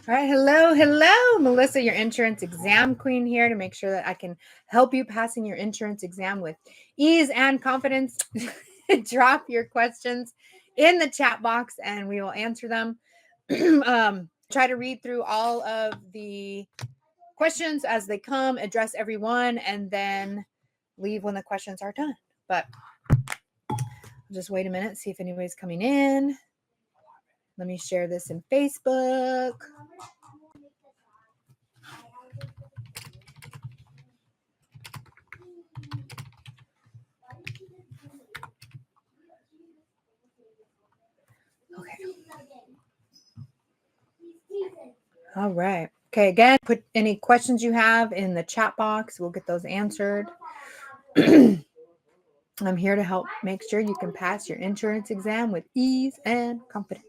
All right. Hello. Melissa, your insurance exam queen here to make sure that I can help you passing your insurance exam with ease and confidence. Drop your questions in the chat box and we will answer them. Try to read through all of the questions as they come, address everyone, and then leave when the questions are done. But just wait a minute, see if anybody's coming in. Let me share this in Facebook. Okay. All right. Okay, again, put any questions you have in the chat box. We'll get those answered. I'm here to help make sure you can pass your insurance exam with ease and confidence.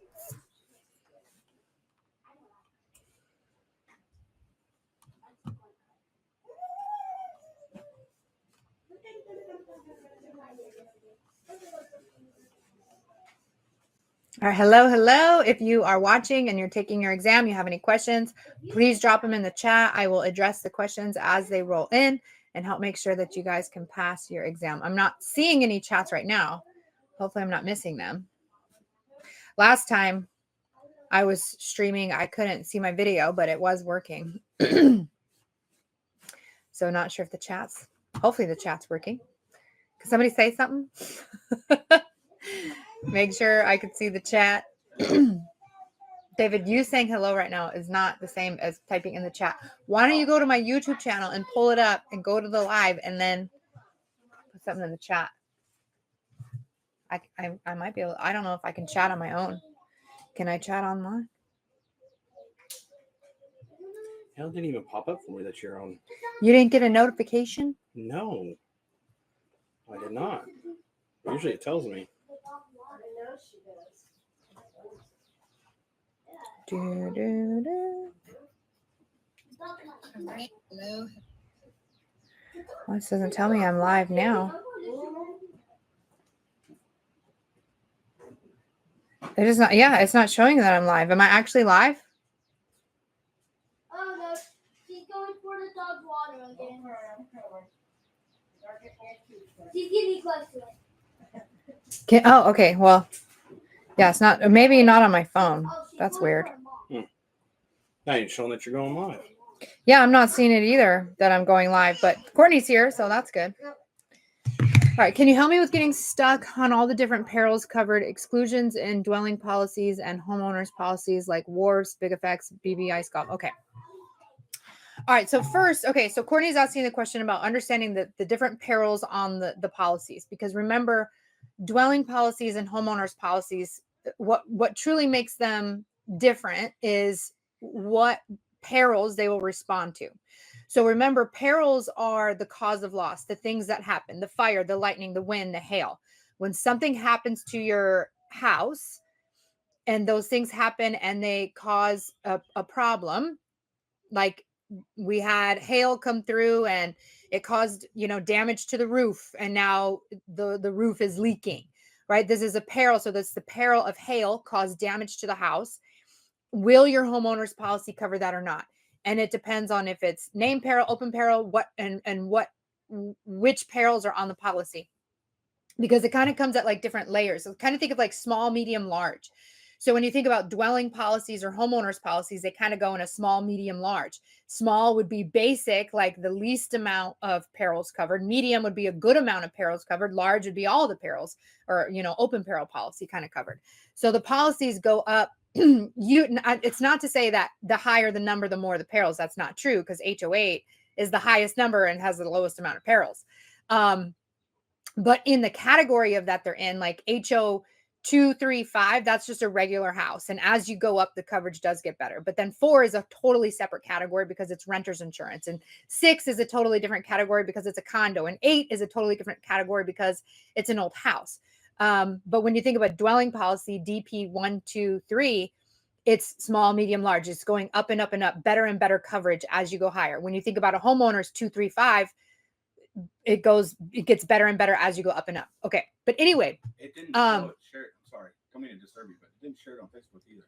All right, hello. If you are watching and you're taking your exam, you have any questions, please drop them in the chat. I will address the questions as they roll in and help make sure that you guys can pass your exam. I'm not seeing any chats right now. Hopefully I'm not missing them. Last time I was streaming, I couldn't see my video, but it was working. So not sure if the chat's, hopefully the chat's working. Can somebody say something? Make sure I could see the chat. David, you saying hello right now is not the same as typing in the chat. Why don't you go to my YouTube channel and pull it up and go to the live and then put something in the chat? I might be able, I don't know if I can chat on my own. Can I chat online? Hell, didn't even pop up for me that you're on. You didn't get a notification? No, I did not. Usually it tells me. All right, hello. Well, this doesn't tell me I'm live now. It is not, yeah, it's not showing that I'm live. Am I actually live? Oh, no. She's going for the dog's water and getting her. She's getting close to it. Oh, okay. Well, yeah, it's not, maybe not on my phone. That's weird. Now you're showing that you're going live. Yeah, I'm not seeing it either that I'm going live, but Courtney's here, so that's good. All right, can you help me with getting stuck on all the different perils covered, exclusions in dwelling policies and homeowners policies like wharves, big effects, BB, ice golf? Okay. All right, so first, okay, so Courtney's asking the question about understanding the different perils on the policies, because remember, dwelling policies and homeowners policies, what truly makes them different is what perils they will respond to. So remember, perils are the cause of loss, the things that happen, the fire, the lightning, the wind, the hail. When something happens to your house and those things happen and they cause a problem, like we had hail come through and it caused, damage to the roof, and now the roof is leaking, right? This is a peril. So that's the peril of hail caused damage to the house. Will your homeowner's policy cover that or not? And it depends on if it's named peril, open peril, which perils are on the policy, because it kind of comes at like different layers. So kind of think of like small, medium, large. So when you think about dwelling policies or homeowners policies, they kind of go in a small, medium, large. Small would be basic, like the least amount of perils covered. Medium would be a good amount of perils covered. Large would be all the perils, or, open peril policy kind of covered. So the policies go up. It's not to say that the higher the number, the more the perils. That's not true, because HO8 is the highest number and has the lowest amount of perils. But in the category of that they're in, like HO 2, 3, 5, that's just a regular house. And as you go up, the coverage does get better. But then 4 is a totally separate category because it's renter's insurance. And 6 is a totally different category because it's a condo. And 8 is a totally different category because it's an old house. But when you think about dwelling policy, DP 1, 2, 3, it's small, medium, large. It's going up and up and up, better and better coverage as you go higher. When you think about a homeowner's 2, 3, 5, it gets better and better as you go up and up. Okay. But anyway, it didn't show it shared. I'm sorry, don't mean to disturb you, but it didn't share it on Facebook either.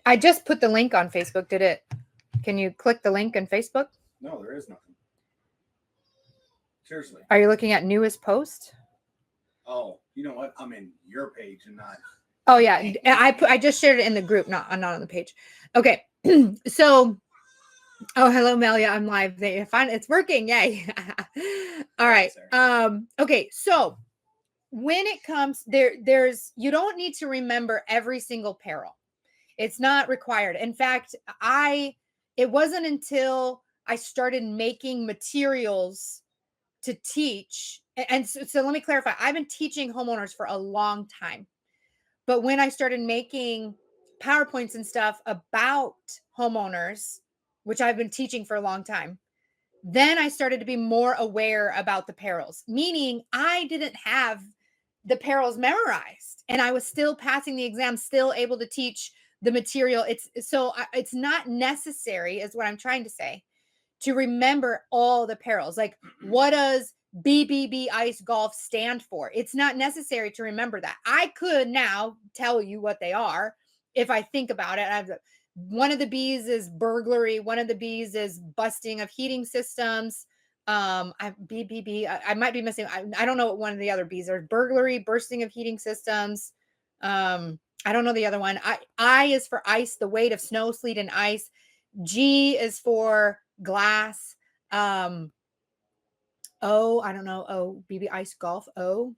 I just put the link on Facebook. Can you click the link on Facebook? No, there is nothing. Seriously. Are you looking at newest post? Oh, you know what? I'm in your page and not. Oh yeah. I just shared it in the group, not on the page. Okay. So, oh, hello, Melia. I'm live. They find it's working. Yay. All right. Okay. So when it comes there's you don't need to remember every single peril. It's not required. In fact, it wasn't until I started making materials to teach. And so let me clarify. I've been teaching homeowners for a long time. But when I started making PowerPoints and stuff about homeowners, which I've been teaching for a long time, then I started to be more aware about the perils, meaning I didn't have the perils memorized and I was still passing the exam, still able to teach the material. It's not necessary, is what I'm trying to say, to remember all the perils. Like, what does BBB ice golf stand for? It's not necessary to remember that. I could now tell you what they are if I think about it. One of the B's is burglary. One of the B's is busting of heating systems. BBB. I might be missing. I don't know what one of the other B's are. Burglary, bursting of heating systems. I don't know the other one. I is for ice, the weight of snow, sleet, and ice. G is for glass. O, I don't know. O, BB ice golf. O,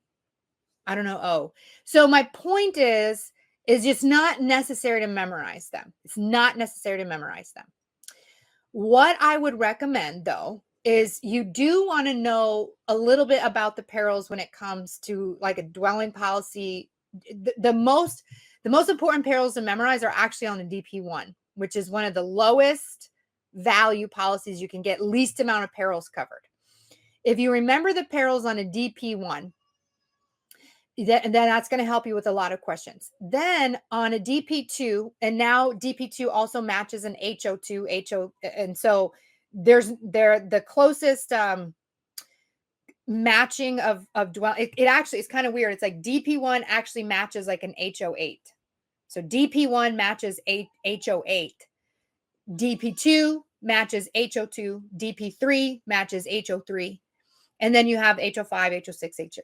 I don't know. O. So my point is just not necessary to memorize them. It's not necessary to memorize them. What I would recommend, though, is you do want to know a little bit about the perils when it comes to like a dwelling policy. The most important perils to memorize are actually on the DP1, which is one of the lowest value policies you can get, least amount of perils covered. If you remember the perils on a DP1, then that's going to help you with a lot of questions. Then on a DP2, and now DP2 also matches an HO2, and so they're the closest matching of dwell. It actually is kind of weird. It's like DP1 actually matches like an HO8. So DP1 matches HO8. DP2 matches HO2. DP3 matches HO3. And then you have HO5, HO6,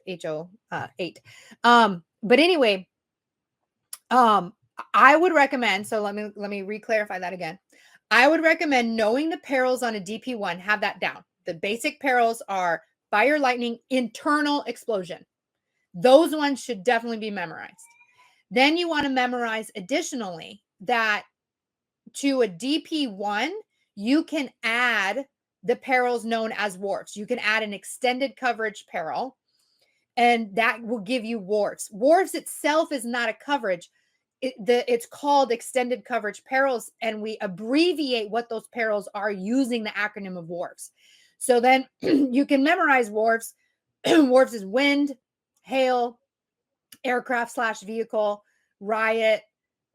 HO8. But anyway, I would recommend, so let me re-clarify that again. I would recommend knowing the perils on a DP1, have that down. The basic perils are fire, lightning, internal explosion. Those ones should definitely be memorized. Then you want to memorize additionally that to a DP1, you can add the perils known as wharfs. You can add an extended coverage peril, and that will give you wharfs. Wharfs itself is not a coverage. It's called extended coverage perils, and we abbreviate what those perils are using the acronym of wharfs. So then you can memorize wharfs. Wharfs is wind, hail, aircraft / vehicle, riot,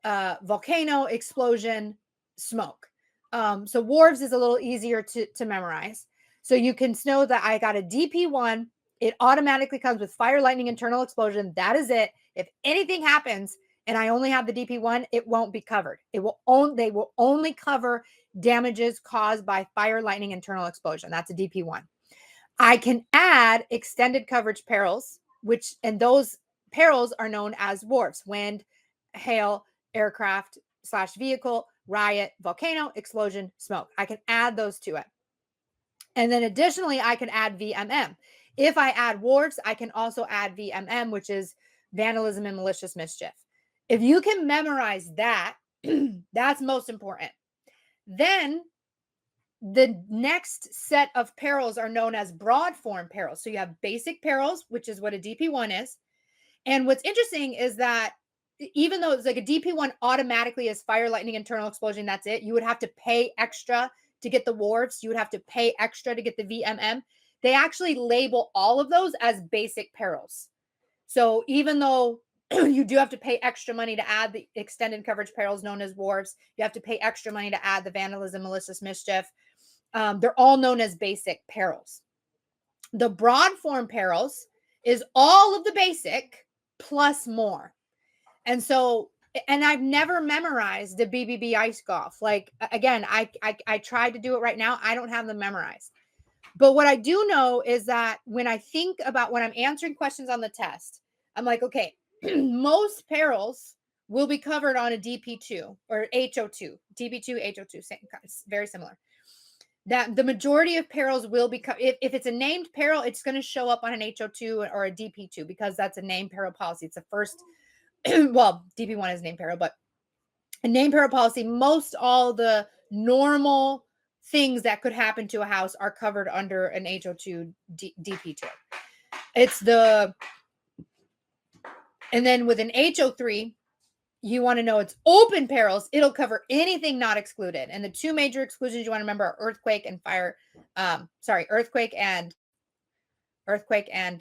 volcano, explosion, smoke. So wharves is a little easier to memorize. So you can know that I got a DP1. It automatically comes with fire, lightning, internal explosion. That is it. If anything happens and I only have the DP1, it won't be covered. They will only cover damages caused by fire, lightning, internal explosion. That's a DP1. I can add extended coverage perils, and those perils are known as wharfs: wind, hail, aircraft / vehicle, riot, volcano, explosion, smoke. I can add those to it. And then additionally, I can add VMM. If I add wharfs, I can also add VMM, which is vandalism and malicious mischief. If you can memorize that, that's most important. Then the next set of perils are known as broad form perils. So you have basic perils, which is what a DP1 is. And what's interesting is that even though it's like a DP1 automatically is fire, lightning, internal explosion, that's it. You would have to pay extra to get the wharfs. You would have to pay extra to get the VMM. They actually label all of those as basic perils. So even though you do have to pay extra money to add the extended coverage perils known as wharfs, you have to pay extra money to add the vandalism, malicious mischief. They're all known as basic perils. The broad form perils is all of the basic plus more. And so and I've never memorized the BBB ice golf. Like again, I tried to do it right now. I don't have them memorized. But what I do know is that when I think about when I'm answering questions on the test, I'm like, okay, most perils will be covered on a DP2 or HO2, DP2, HO2, same, very similar. That the majority of perils will be if it's a named peril, it's going to show up on an HO2 or a DP2 because that's a named peril policy. It's the first, well, DP1 is named peril, but a named peril policy, most all the normal things that could happen to a house are covered under an HO2 DP2. It's the, and then with an HO3, you want to know it's open perils. It'll cover anything not excluded. And the two major exclusions you want to remember are earthquake and fire. Earthquake and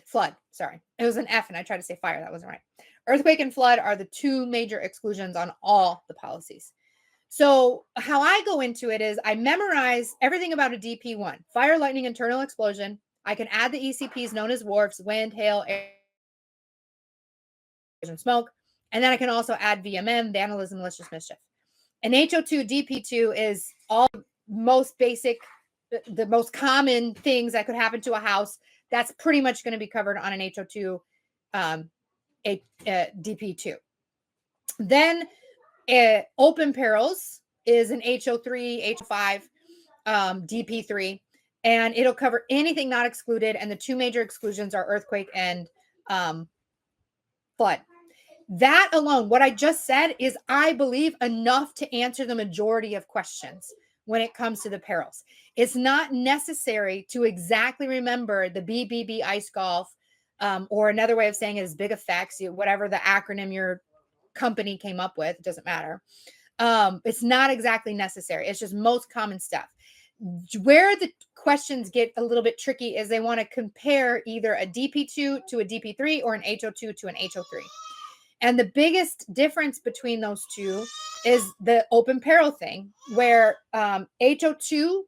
flood. Sorry, it was an F and I tried to say fire. That wasn't right. Earthquake and flood are the two major exclusions on all the policies. So how I go into it is I memorize everything about a DP1, fire, lightning, internal explosion. I can add the ECPs known as WARFs, wind, hail, air, and smoke. And then I can also add VMM, vandalism, malicious mischief. An HO2 DP2 is all most basic, the most common things that could happen to a house. That's pretty much going to be covered on an HO2 DP2. Then open perils is an HO3, HO5, DP3, and it'll cover anything not excluded. And the two major exclusions are earthquake and flood. That alone, what I just said is, I believe, enough to answer the majority of questions when it comes to the perils. It's not necessary to exactly remember the BBB ice golf, or another way of saying it is big effects, whatever the acronym your company came up with, it doesn't matter. It's not exactly necessary. It's just most common stuff. Where the questions get a little bit tricky is they want to compare either a DP2 to a DP3 or an HO2 to an HO3. And the biggest difference between those two is the open peril thing, where HO2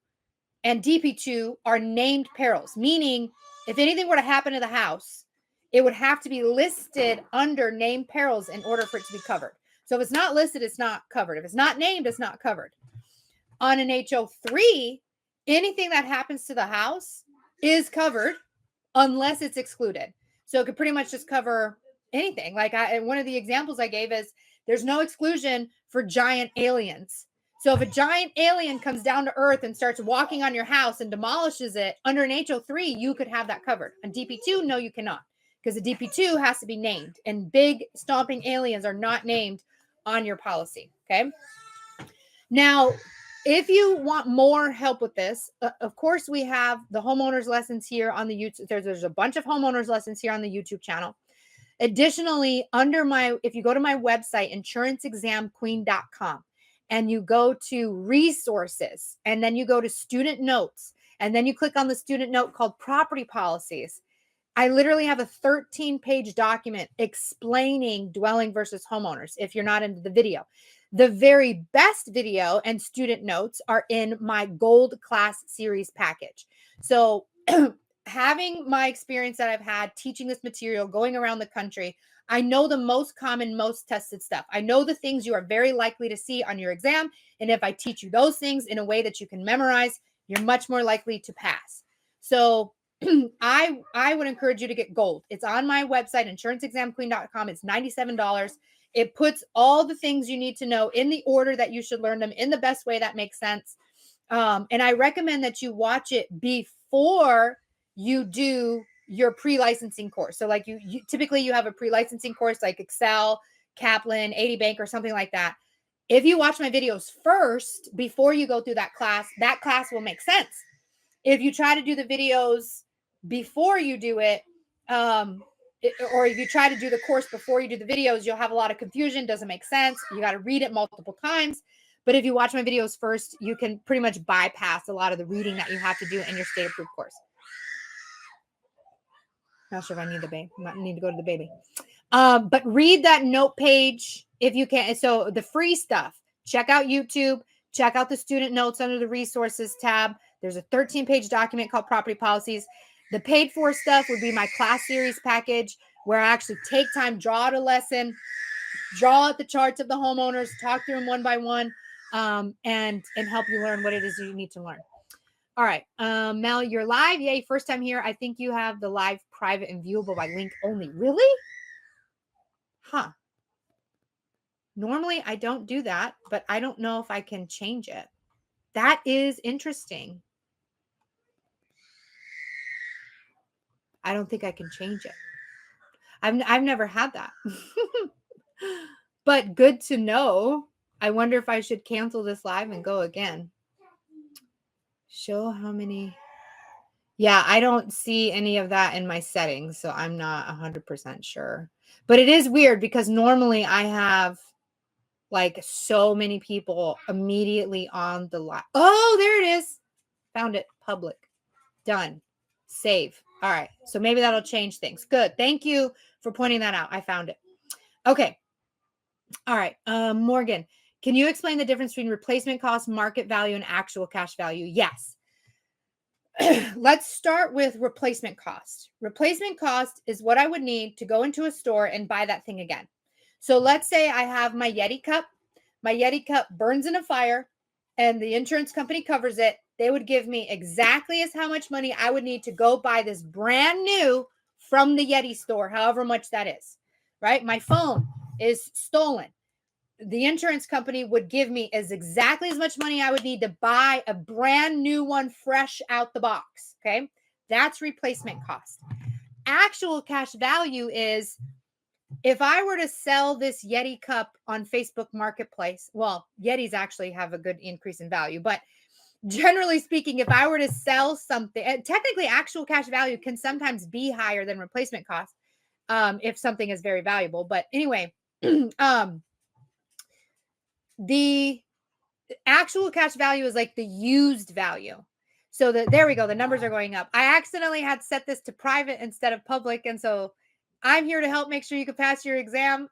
and DP2 are named perils, meaning if anything were to happen to the house, it would have to be listed under named perils in order for it to be covered. So if it's not listed, it's not covered. If it's not named, it's not covered. On an HO3, anything that happens to the house is covered unless it's excluded. So it could pretty much just cover anything. Like one of the examples I gave is there's no exclusion for giant aliens. So if a giant alien comes down to earth and starts walking on your house and demolishes it, under an HO3, you could have that covered. On DP2, no, you cannot, because the DP2 has to be named, and big stomping aliens are not named on your policy. Okay. Now, if you want more help with this, of course, we have the homeowners lessons here on the YouTube. There's a bunch of homeowners lessons here on the YouTube channel. Additionally, if you go to my website, insuranceexamqueen.com, and you go to resources, and then you go to student notes, and then you click on the student note called property policies, I literally have a 13-page document explaining dwelling versus homeowners if you're not into the video. The very best video and student notes are in my gold class series package. So having my experience that I've had teaching this material, going around the country, I know the most common, most tested stuff. I know the things you are very likely to see on your exam. And if I teach you those things in a way that you can memorize, you're much more likely to pass. So I would encourage you to get gold. It's on my website, insuranceexamqueen.com. It's $97. It puts all the things you need to know in the order that you should learn them in the best way that makes sense. And I recommend that you watch it before you do your pre-licensing course. So like you typically you have a pre-licensing course like Excel, Kaplan, 80 Bank, or something like that. If you watch my videos first before you go through that class will make sense. If you try to do the videos before you do it, or if you try to do the course before you do the videos, you'll have a lot of confusion. Doesn't make sense. You got to read it multiple times. But if you watch my videos first, you can pretty much bypass a lot of the reading that you have to do in your state approved course. Not sure if I need the baby. I need to go to the baby. But read that note page if you can. So the free stuff, check out YouTube, check out the student notes under the resources tab. There's a 13-page document called property policies. The paid for stuff would be my class series package, where I actually take time, draw out a lesson, draw out the charts of the homeowners, talk through them one by one, and help you learn what it is you need to learn. All right. Mel, you're live. Yay. First time here. I think you have the live private and viewable by link only. Really? Huh. Normally I don't do that, but I don't know if I can change it. That is interesting. I don't think I can change it. I've never had that. But good to know. I wonder if I should cancel this live and go again. Show how many. Yeah, I don't see any of that in my settings, so I'm not 100% sure. But it is weird because normally I have like so many people immediately on the live. Oh, there it is. Found it. Public. Done. Save. All right. So maybe that'll change things. Good. Thank you for pointing that out. I found it. Okay. All right. Morgan, can you explain the difference between replacement cost, market value, and actual cash value? Yes. Let's start with replacement cost. Replacement cost is what I would need to go into a store and buy that thing again. So let's say I have my Yeti cup. My Yeti cup burns in a fire and the insurance company covers it. They would give me exactly as how much money I would need to go buy this brand new from the Yeti store, however much that is, right? My phone is stolen. The insurance company would give me exactly as much money I would need to buy a brand new one fresh out the box. Okay. That's replacement cost. Actual cash value is if I were to sell this Yeti cup on Facebook Marketplace, well, Yetis actually have a good increase in value, but generally speaking, if I were to sell something, technically actual cash value can sometimes be higher than replacement cost if something is very valuable. But anyway, the actual cash value is like the used value. So there we go. The numbers are going up. I accidentally had set this to private instead of public. And so I'm here to help make sure you can pass your exam.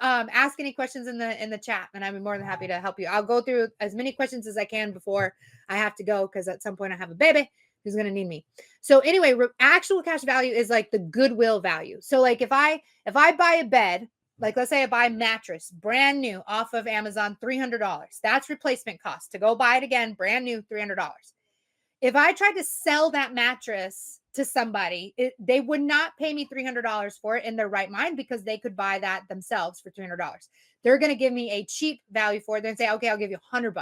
Ask any questions in the chat and I'm more than happy to help you. I'll go through as many questions as I can before I have to go because at some point I have a baby who's going to need me. So anyway, actual cash value is like the goodwill value. So like if I buy a bed, like let's say I buy a mattress brand new off of Amazon, $300. That's replacement cost to go buy it again, brand new, $300. If I tried to sell that mattress to somebody, they would not pay me $300 for it in their right mind because they could buy that themselves for $300. They're going to give me a cheap value for it. Then say, okay, I'll give you $100.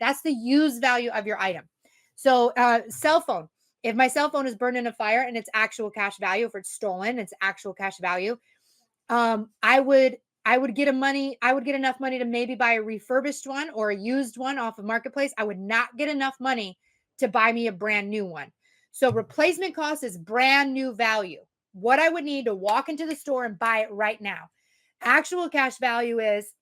That's the used value of your item. So cell phone, if my cell phone is burned in a fire and it's actual cash value, if it's stolen, it's actual cash value. I would get enough money to maybe buy a refurbished one or a used one off of Marketplace. I would not get enough money to buy me a brand new one. So replacement cost is brand new value. What I would need to walk into the store and buy it right now. Actual cash value is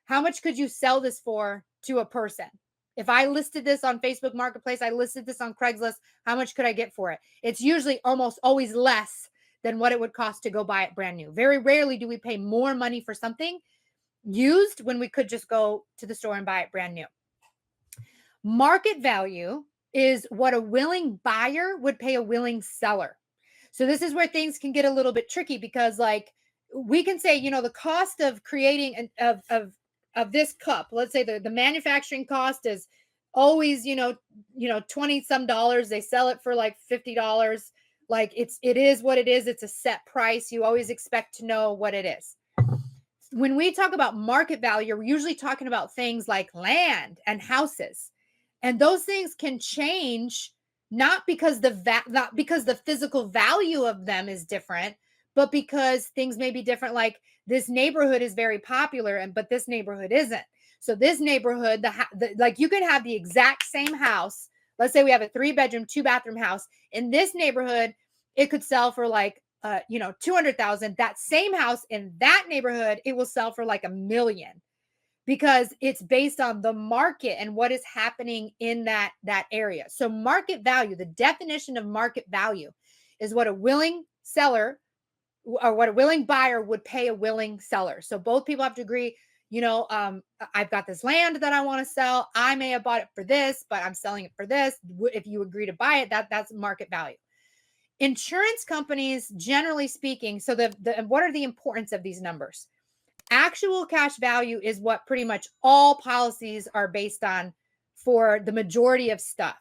how much could you sell this for to a person? If I listed this on Facebook Marketplace, I listed this on Craigslist, how much could I get for it? It's usually almost always less than what it would cost to go buy it brand new. Very rarely do we pay more money for something used when we could just go to the store and buy it brand new. Market value is what a willing buyer would pay a willing seller. So this is where things can get a little bit tricky because like we can say, the cost of creating of this cup, let's say the manufacturing cost is always, 20 some dollars. They sell it for like $50. Like it is what it is. It's a set price. You always expect to know what it is. When we talk about market value, we're usually talking about things like land and houses. And those things can change not because the physical value of them is different, but because things may be different. Like this neighborhood is very popular, but this neighborhood isn't. So this neighborhood, like you could have the exact same house. Let's say we have a 3-bedroom, 2-bathroom house in this neighborhood. It could sell for like, $200,000. That same house in that neighborhood, it will sell for like $1 million because it's based on the market and what is happening in that area. So market value, the definition of market value is what a willing seller or what a willing buyer would pay a willing seller. So both people have to agree, I've got this land that I want to sell. I may have bought it for this, but I'm selling it for this. If you agree to buy it, that's market value. Insurance companies, generally speaking, so what are the importance of these numbers? Actual cash value is what pretty much all policies are based on for the majority of stuff.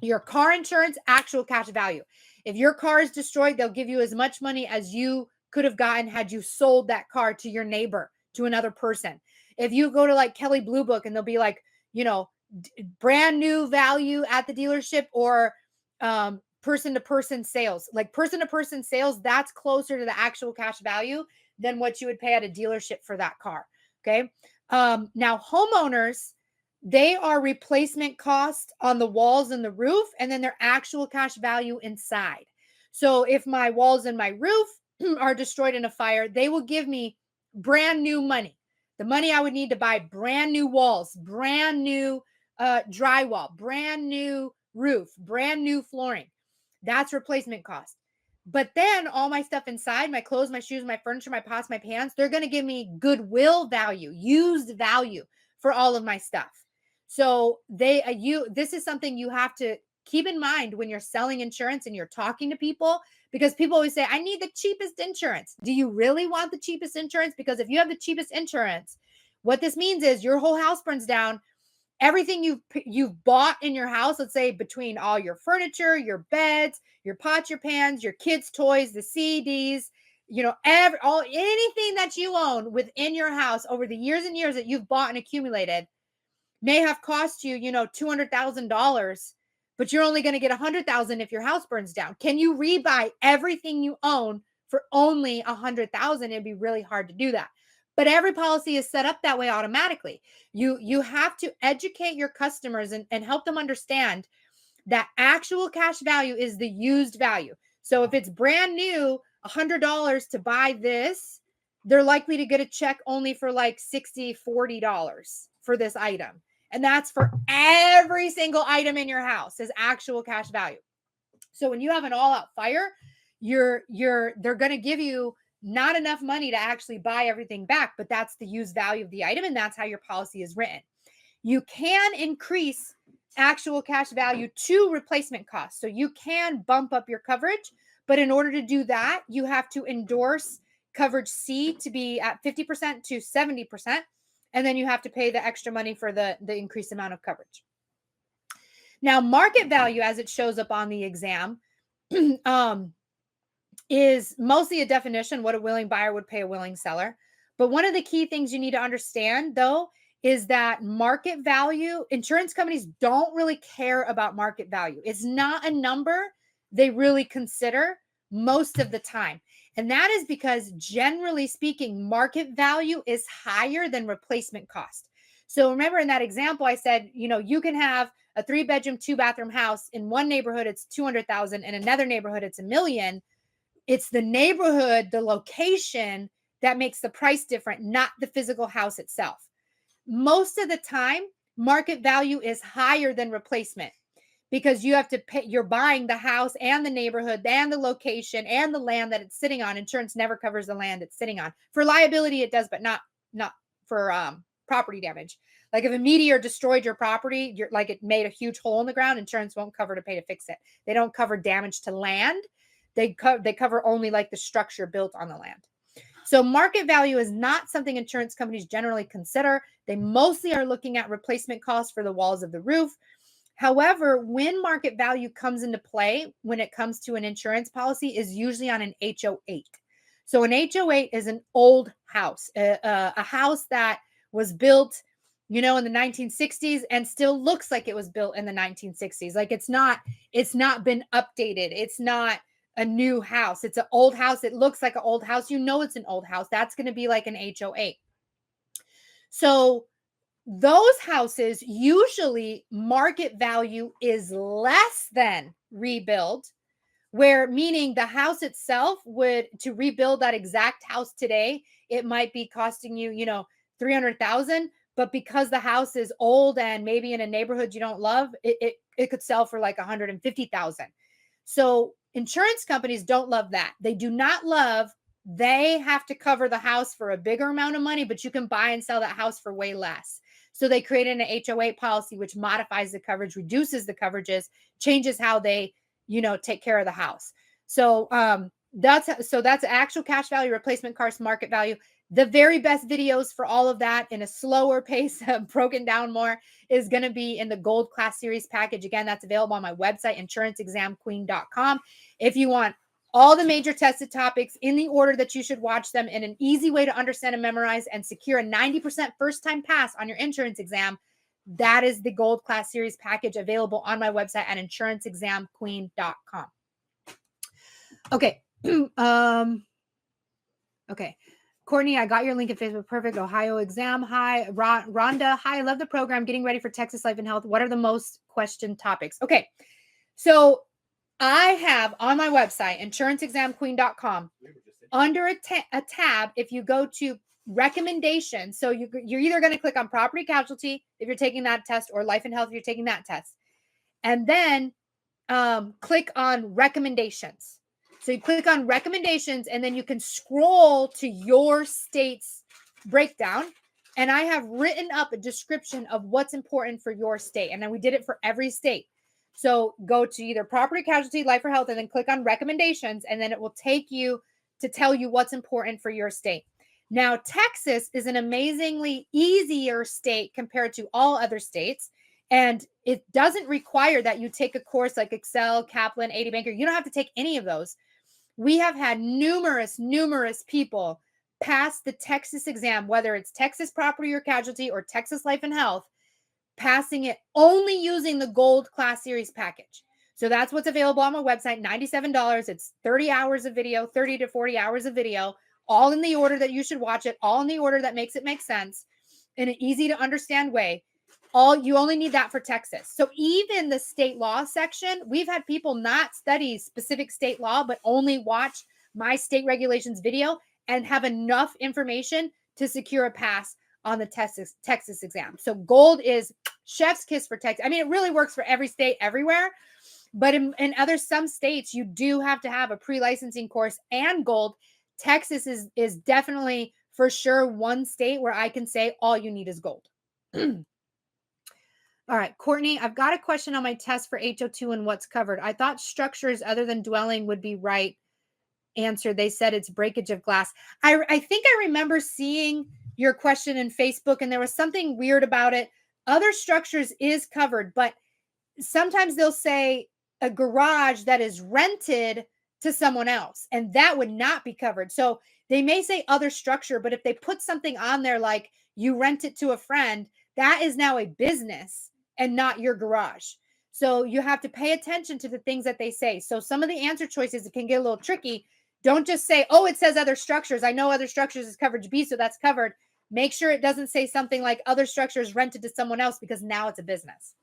Your car insurance, actual cash value. If your car is destroyed, they'll give you as much money as you could have gotten had you sold that car to your neighbor, to another person. If you go to like Kelley Blue Book and they'll be like, brand new value at the dealership, or person to person sales, like person to person sales, that's closer to the actual cash value than what you would pay at a dealership for that car. Okay. Now homeowners, they are replacement cost on the walls and the roof, and then their actual cash value inside. So if my walls and my roof are destroyed in a fire, they will give me brand new money. The money I would need to buy brand new walls, brand new drywall, brand new roof, brand new flooring. That's replacement cost. But then all my stuff inside, my clothes, my shoes, my furniture, my pots, my pans, they're going to give me goodwill value, used value for all of my stuff. So this is something you have to keep in mind when you're selling insurance and you're talking to people, because people always say, I need the cheapest insurance. Do you really want the cheapest insurance? Because if you have the cheapest insurance, what this means is your whole house burns down. Everything you've bought in your house, let's say between all your furniture, your beds, your pots, your pans, your kids' toys, the CDs, anything that you own within your house over the years and years that you've bought and accumulated may have cost you, $200,000, but you're only going to get $100,000 if your house burns down. Can you rebuy everything you own for only $100,000? It'd be really hard to do that. But every policy is set up that way automatically. You have to educate your customers and help them understand that actual cash value is the used value. So if it's brand new, $100 to buy this, they're likely to get a check only for like $60, $40 for this item. And that's for every single item in your house is actual cash value. So when you have an all-out fire, they're going to give you not enough money to actually buy everything back, but that's the used value of the item, and that's how your policy is written. You can increase actual cash value to replacement costs. So you can bump up your coverage, but in order to do that, you have to endorse coverage C to be at 50% to 70%. And then you have to pay the extra money for the increased amount of coverage. Now, market value, as it shows up on the exam, is mostly a definition, what a willing buyer would pay a willing seller. But one of the key things you need to understand, though, is that market value, insurance companies don't really care about market value. It's not a number they really consider most of the time. And that is because, generally speaking, market value is higher than replacement cost. So remember in that example, I said, you can have a 3-bedroom, 2-bathroom house. In one neighborhood, it's $200,000. In another neighborhood, it's $1 million. It's the neighborhood, the location that makes the price different, not the physical house itself. Most of the time, market value is higher than replacement, because you have to pay, you're buying the house and the neighborhood and the location and the land that it's sitting on. Insurance never covers the land it's sitting on. For liability, it does, but not for property damage. Like if a meteor destroyed your property, like it made a huge hole in the ground, insurance won't cover to pay to fix it. They don't cover damage to land. They cover only like the structure built on the land. So market value is not something insurance companies generally consider. They mostly are looking at replacement costs for the walls of the roof. However, when market value comes into play, when it comes to an insurance policy, is usually on an HO8. So an HO8 is an old house, a house that was built, in the 1960s and still looks like it was built in the 1960s. Like it's not been updated. It's not a new house. It's an old house. It looks like an old house. It's an old house. That's going to be like an HO8. So those houses, usually market value is less than rebuild, meaning the house itself to rebuild that exact house today, it might be costing you, $300,000, but because the house is old and maybe in a neighborhood you don't love, it could sell for like $150,000. So insurance companies don't love that. They do not love, they have to cover the house for a bigger amount of money, but you can buy and sell that house for way less. So they created an HO8 policy, which modifies the coverage, reduces the coverages, changes how they, take care of the house. So that's actual cash value, replacement cost, market value. The very best videos for all of that in a slower pace, broken down more, is going to be in the Gold Class Series package. Again, that's available on my website, insuranceexamqueen.com. If you want all the major tested topics in the order that you should watch them in an easy way to understand and memorize and secure a 90% first-time pass on your insurance exam, that is the Gold Class Series package available on my website at insuranceexamqueen.com. Okay. Okay. Courtney, I got your link in Facebook. Perfect. Ohio exam. Hi. Rhonda. Hi. I love the program. Getting ready for Texas Life and Health. What are the most questioned topics? Okay. So I have on my website, insuranceexamqueen.com, under a tab, if you go to recommendations, so you're either going to click on property casualty if you're taking that test, or life and health if you're taking that test. And then click on recommendations. So you click on recommendations, and then you can scroll to your state's breakdown. And I have written up a description of what's important for your state. And then we did it for every state. So go to either property casualty, life or health, and then click on recommendations. And then it will take you to tell you what's important for your state. Now, Texas is an amazingly easier state compared to all other states. And it doesn't require that you take a course like Excel, Kaplan, 80 Banker. You don't have to take any of those. We have had numerous people pass the Texas exam, whether it's Texas Property or Casualty or Texas Life and Health, passing it only using the Gold Class Series package. So that's what's available on my website, $97. It's 30 hours of video, 30 to 40 hours of video, all in the order that you should watch it, all in the order that makes it make sense in an easy to understand way. You only need that for Texas. So even the state law section, we've had people not study specific state law, but only watch my state regulations video and have enough information to secure a pass on the Texas exam. So Gold is chef's kiss for Texas. I mean, it really works for every state everywhere, but in some states, you do have to have a pre-licensing course and Gold. Texas is definitely for sure one state where I can say all you need is Gold. All right, Courtney, I've got a question on my test for HO2 and what's covered. I thought structures other than dwelling would be right answer. They said it's breakage of glass. I think I remember seeing your question in Facebook, and there was something weird about it. Other structures is covered, but sometimes they'll say a garage that is rented to someone else, and that would not be covered. So they may say other structure, but if they put something on there like you rent it to a friend, that is now a business and not your garage. So you have to pay attention to the things that they say. So some of the answer choices, it can get a little tricky. Don't just say, oh, it says other structures. I know other structures is coverage B, so that's covered. Make sure it doesn't say something like other structures rented to someone else, because now it's a business.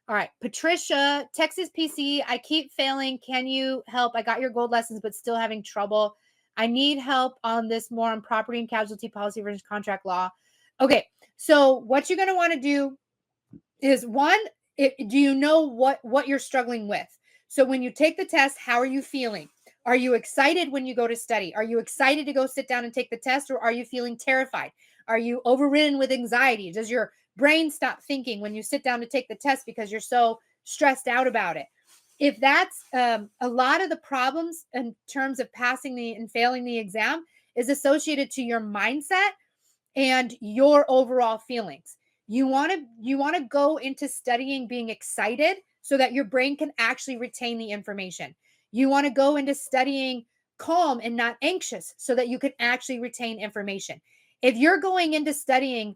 All right. Patricia, Texas PC, I keep failing. Can you help? I got your Gold lessons, but still having trouble. I need help on this more on property and casualty policy versus contract law. Okay. So what you're going to want to do is one, do you know what you're struggling with? So when you take the test, how are you feeling? Are you excited when you go to study? Are you excited to go sit down and take the test, or are you feeling terrified? Are you overridden with anxiety? Does your brain stop thinking when you sit down to take the test because you're so stressed out about it? If that's a lot of the problems in terms of passing and failing the exam is associated to your mindset and your overall feelings. You want to go into studying being excited so that your brain can actually retain the information. You want to go into studying calm and not anxious so that you can actually retain information. If you're going into studying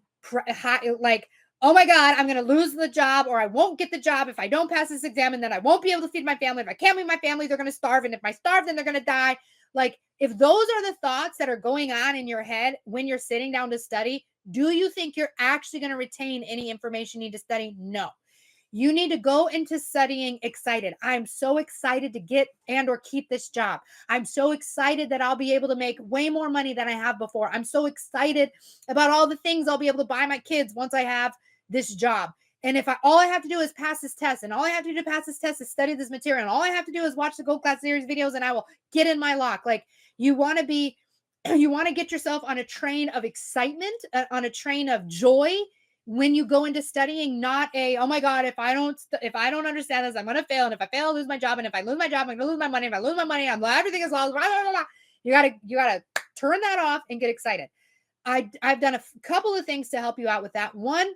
like, oh my God, I'm going to lose the job, or I won't get the job if I don't pass this exam, and then I won't be able to feed my family. If I can't feed my family, they're going to starve. And if I starve, then they're going to die. Like, if those are the thoughts that are going on in your head when you're sitting down to study, do you think you're actually going to retain any information you need to study? No. You need to go into studying excited. I'm so excited to get and or keep this job. I'm so excited that I'll be able to make way more money than I have before. I'm so excited about all the things I'll be able to buy my kids once I have this job. And if all I have to do is pass this test, and all I have to do to pass this test is study this material, and all I have to do is watch the Gold Class Series videos, and I will get in my lock. Like, you want to get yourself on a train of excitement, on a train of joy when you go into studying, not oh my God, if I don't understand this, I'm going to fail. And if I fail, I'll lose my job. And if I lose my job, I'm going to lose my money. If I lose my money, everything is lost. Blah, blah, blah, blah. You gotta turn that off and get excited. I've done a couple of things to help you out with that. One,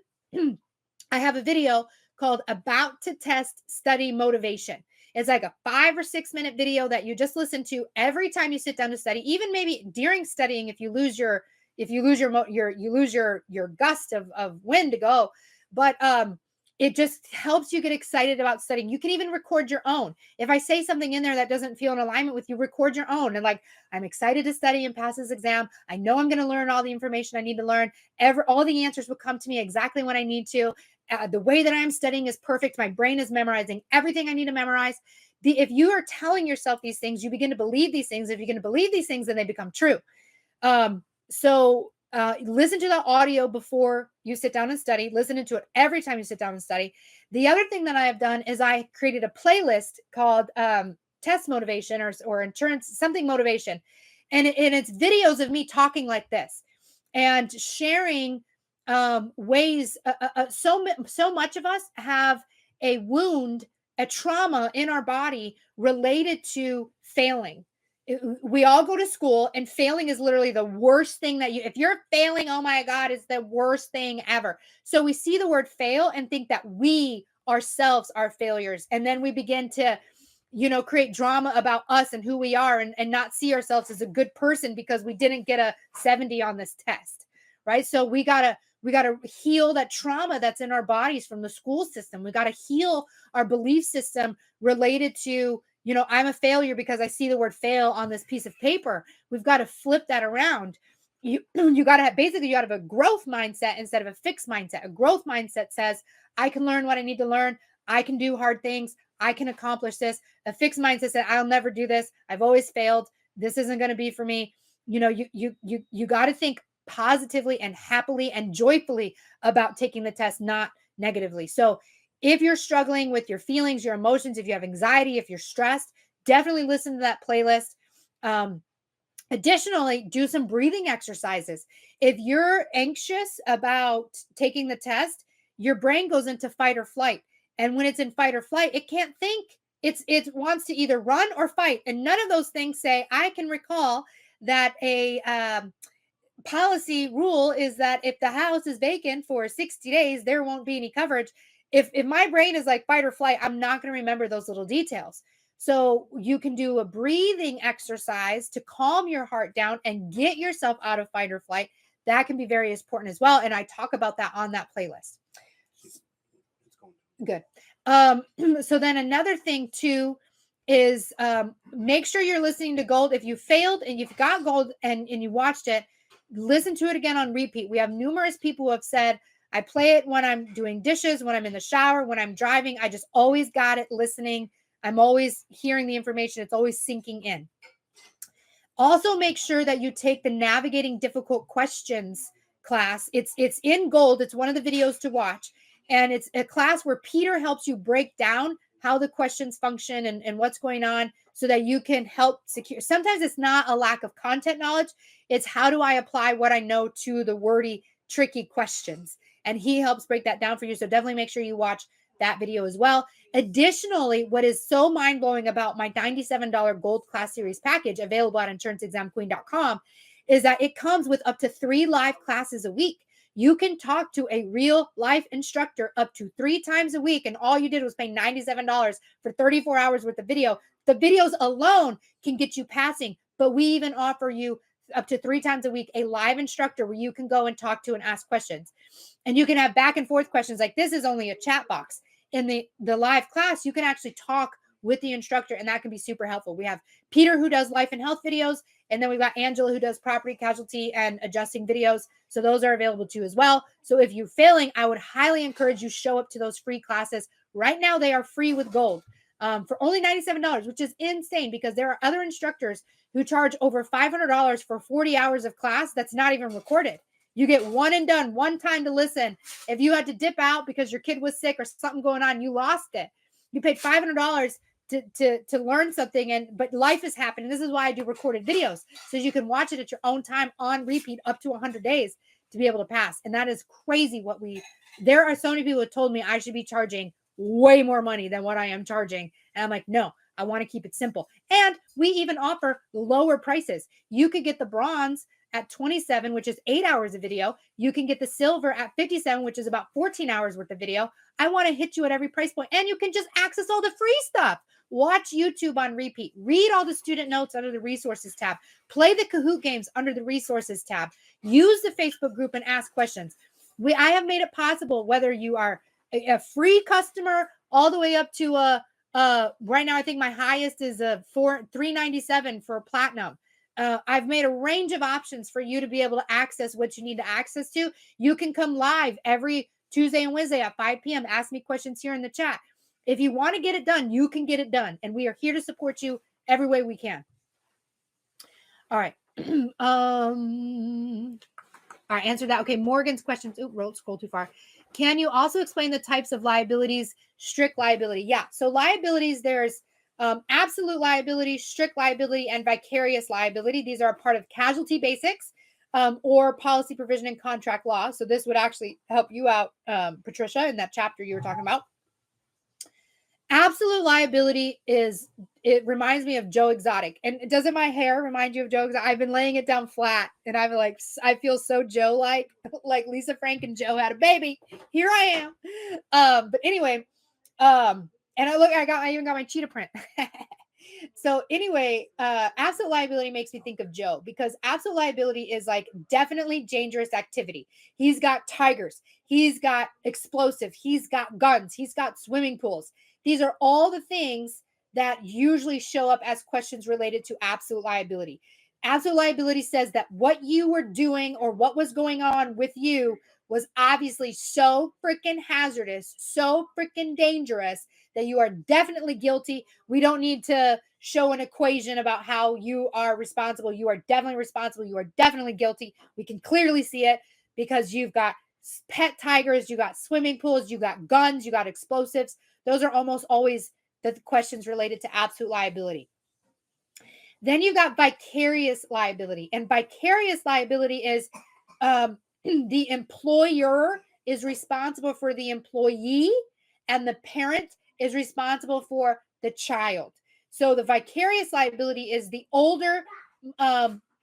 I have a video called About to Test Study Motivation. It's like a 5 or 6 minute video that you just listen to every time you sit down to study, even maybe during studying if you lose your gust of wind to go. But it just helps you get excited about studying. You can even record your own. If I say something in there that doesn't feel in alignment with you, record your own. And like, I'm excited to study and pass this exam. I know I'm going to learn all the information I need to learn. All the answers will come to me exactly when I need to. The way that I'm studying is perfect. My brain is memorizing everything I need to memorize. If you are telling yourself these things, you begin to believe these things. If you begin to believe these things, then they become true. Listen to the audio before you sit down and study. Listen to it every time you sit down and study. The other thing that I have done is I created a playlist called Test Motivation or Insurance Something Motivation. And it's videos of me talking like this and sharing ways. So much of us have a wound, a trauma in our body related to failing. We all go to school, and failing is literally the worst thing if you're failing, oh my God, it's the worst thing ever. So we see the word fail and think that we ourselves are failures. And then we begin to, create drama about us and who we are and not see ourselves as a good person because we didn't get a 70 on this test. Right. So we gotta heal that trauma that's in our bodies from the school system. We gotta heal our belief system related to, I'm a failure because I see the word fail on this piece of paper. We've got to flip that around. You got to have a growth mindset instead of a fixed mindset. A growth mindset says, I can learn what I need to learn. I can do hard things. I can accomplish this. A fixed mindset says, I'll never do this. I've always failed. This isn't going to be for me. You got to think positively and happily and joyfully about taking the test, not negatively. So if you're struggling with your feelings, your emotions, if you have anxiety, if you're stressed, definitely listen to that playlist. Additionally, do some breathing exercises. If you're anxious about taking the test, your brain goes into fight or flight. And when it's in fight or flight, it can't think. It wants to either run or fight. And none of those things say, I can recall that a policy rule is that if the house is vacant for 60 days, there won't be any coverage. If my brain is like fight or flight, I'm not going to remember those little details. So you can do a breathing exercise to calm your heart down and get yourself out of fight or flight. That can be very important as well. And I talk about that on that playlist. Good. So then another thing too is make sure you're listening to Gold. If you failed and you've got Gold and you watched it, listen to it again on repeat. We have numerous people who have said, I play it when I'm doing dishes, when I'm in the shower, when I'm driving. I just always got it listening. I'm always hearing the information. It's always sinking in. Also, make sure that you take the Navigating Difficult Questions class. It's in Gold. It's one of the videos to watch. And it's a class where Peter helps you break down how the questions function and what's going on so that you can help secure. Sometimes it's not a lack of content knowledge. It's how do I apply what I know to the wordy, tricky questions. And he helps break that down for you. So definitely make sure you watch that video as well. Additionally, what is so mind-blowing about my $97 Gold Class Series package available at insuranceexamqueen.com is that it comes with up to 3 live classes a week. You can talk to a real life instructor up to 3 times a week. And all you did was pay $97 for 34 hours worth of video. The videos alone can get you passing, but we even offer you up to 3 times a week a live instructor where you can go and talk to and ask questions. And you can have back and forth questions. Like this is only a chat box. In the live class, you can actually talk with the instructor, and that can be super helpful. We have Peter who does life and health videos, and then we've got Angela who does property, casualty, and adjusting videos. So those are available too as well. So if you're failing, I would highly encourage you show up to those free classes. Right now, they are free with Gold for only $97, which is insane because there are other instructors who charge over $500 for 40 hours of class that's not even recorded. You get one and done, one time to listen. If you had to dip out because your kid was sick or something going on, you lost it. You paid $500 to learn something, but life is happening. This is why I do recorded videos, so you can watch it at your own time on repeat up to 100 days to be able to pass. And that is crazy. There are so many people who told me I should be charging way more money than what I am charging. And I'm like, no, I want to keep it simple. And we even offer lower prices. You could get the bronze at 27, which is 8 hours of video. You can get the silver at 57, which is about 14 hours worth of video. I want to hit you at every price point, and you can just access all the free stuff. Watch YouTube on repeat. Read all the student notes under the resources tab. Play the Kahoot games under the resources tab. Use the Facebook group and ask questions. I have made it possible, whether you are a free customer all the way up to right now, I think my highest is $397 for platinum. I've made a range of options for you to be able to access what you need to access to. You can come live every Tuesday and Wednesday at 5 p.m. Ask me questions here in the chat. If you want to get it done, you can get it done. And we are here to support you every way we can. All right. All right, answer that. Okay, Morgan's questions. Scroll too far. Can you also explain the types of liabilities? Strict liability. Yeah. So liabilities, there's absolute liability, strict liability, and vicarious liability. These are a part of casualty basics or policy provision and contract law. So this would actually help you out, Patricia, in that chapter you were talking about. Absolute liability it reminds me of Joe Exotic. And doesn't my hair remind you of Joe Exotic? I've been laying it down flat and I feel so Joe-like, like Lisa Frank and Joe had a baby. Here I am. But anyway, and I even got my cheetah print. So anyway, absolute liability makes me think of Joe, because absolute liability is like definitely dangerous activity. He's got tigers. He's got explosive. He's got guns. He's got swimming pools. These are all the things that usually show up as questions related to absolute liability. Absolute liability says that what you were doing or what was going on with you was obviously so freaking hazardous, so freaking dangerous that you are definitely guilty. We don't need to show an equation about how you are responsible. You are definitely responsible. You are definitely guilty. We can clearly see it because you've got pet tigers, you got swimming pools, you got guns, you got explosives. Those are almost always the questions related to absolute liability. Then you've got vicarious liability. And vicarious liability is the employer is responsible for the employee and the parent is responsible for the child. So the vicarious liability is the older,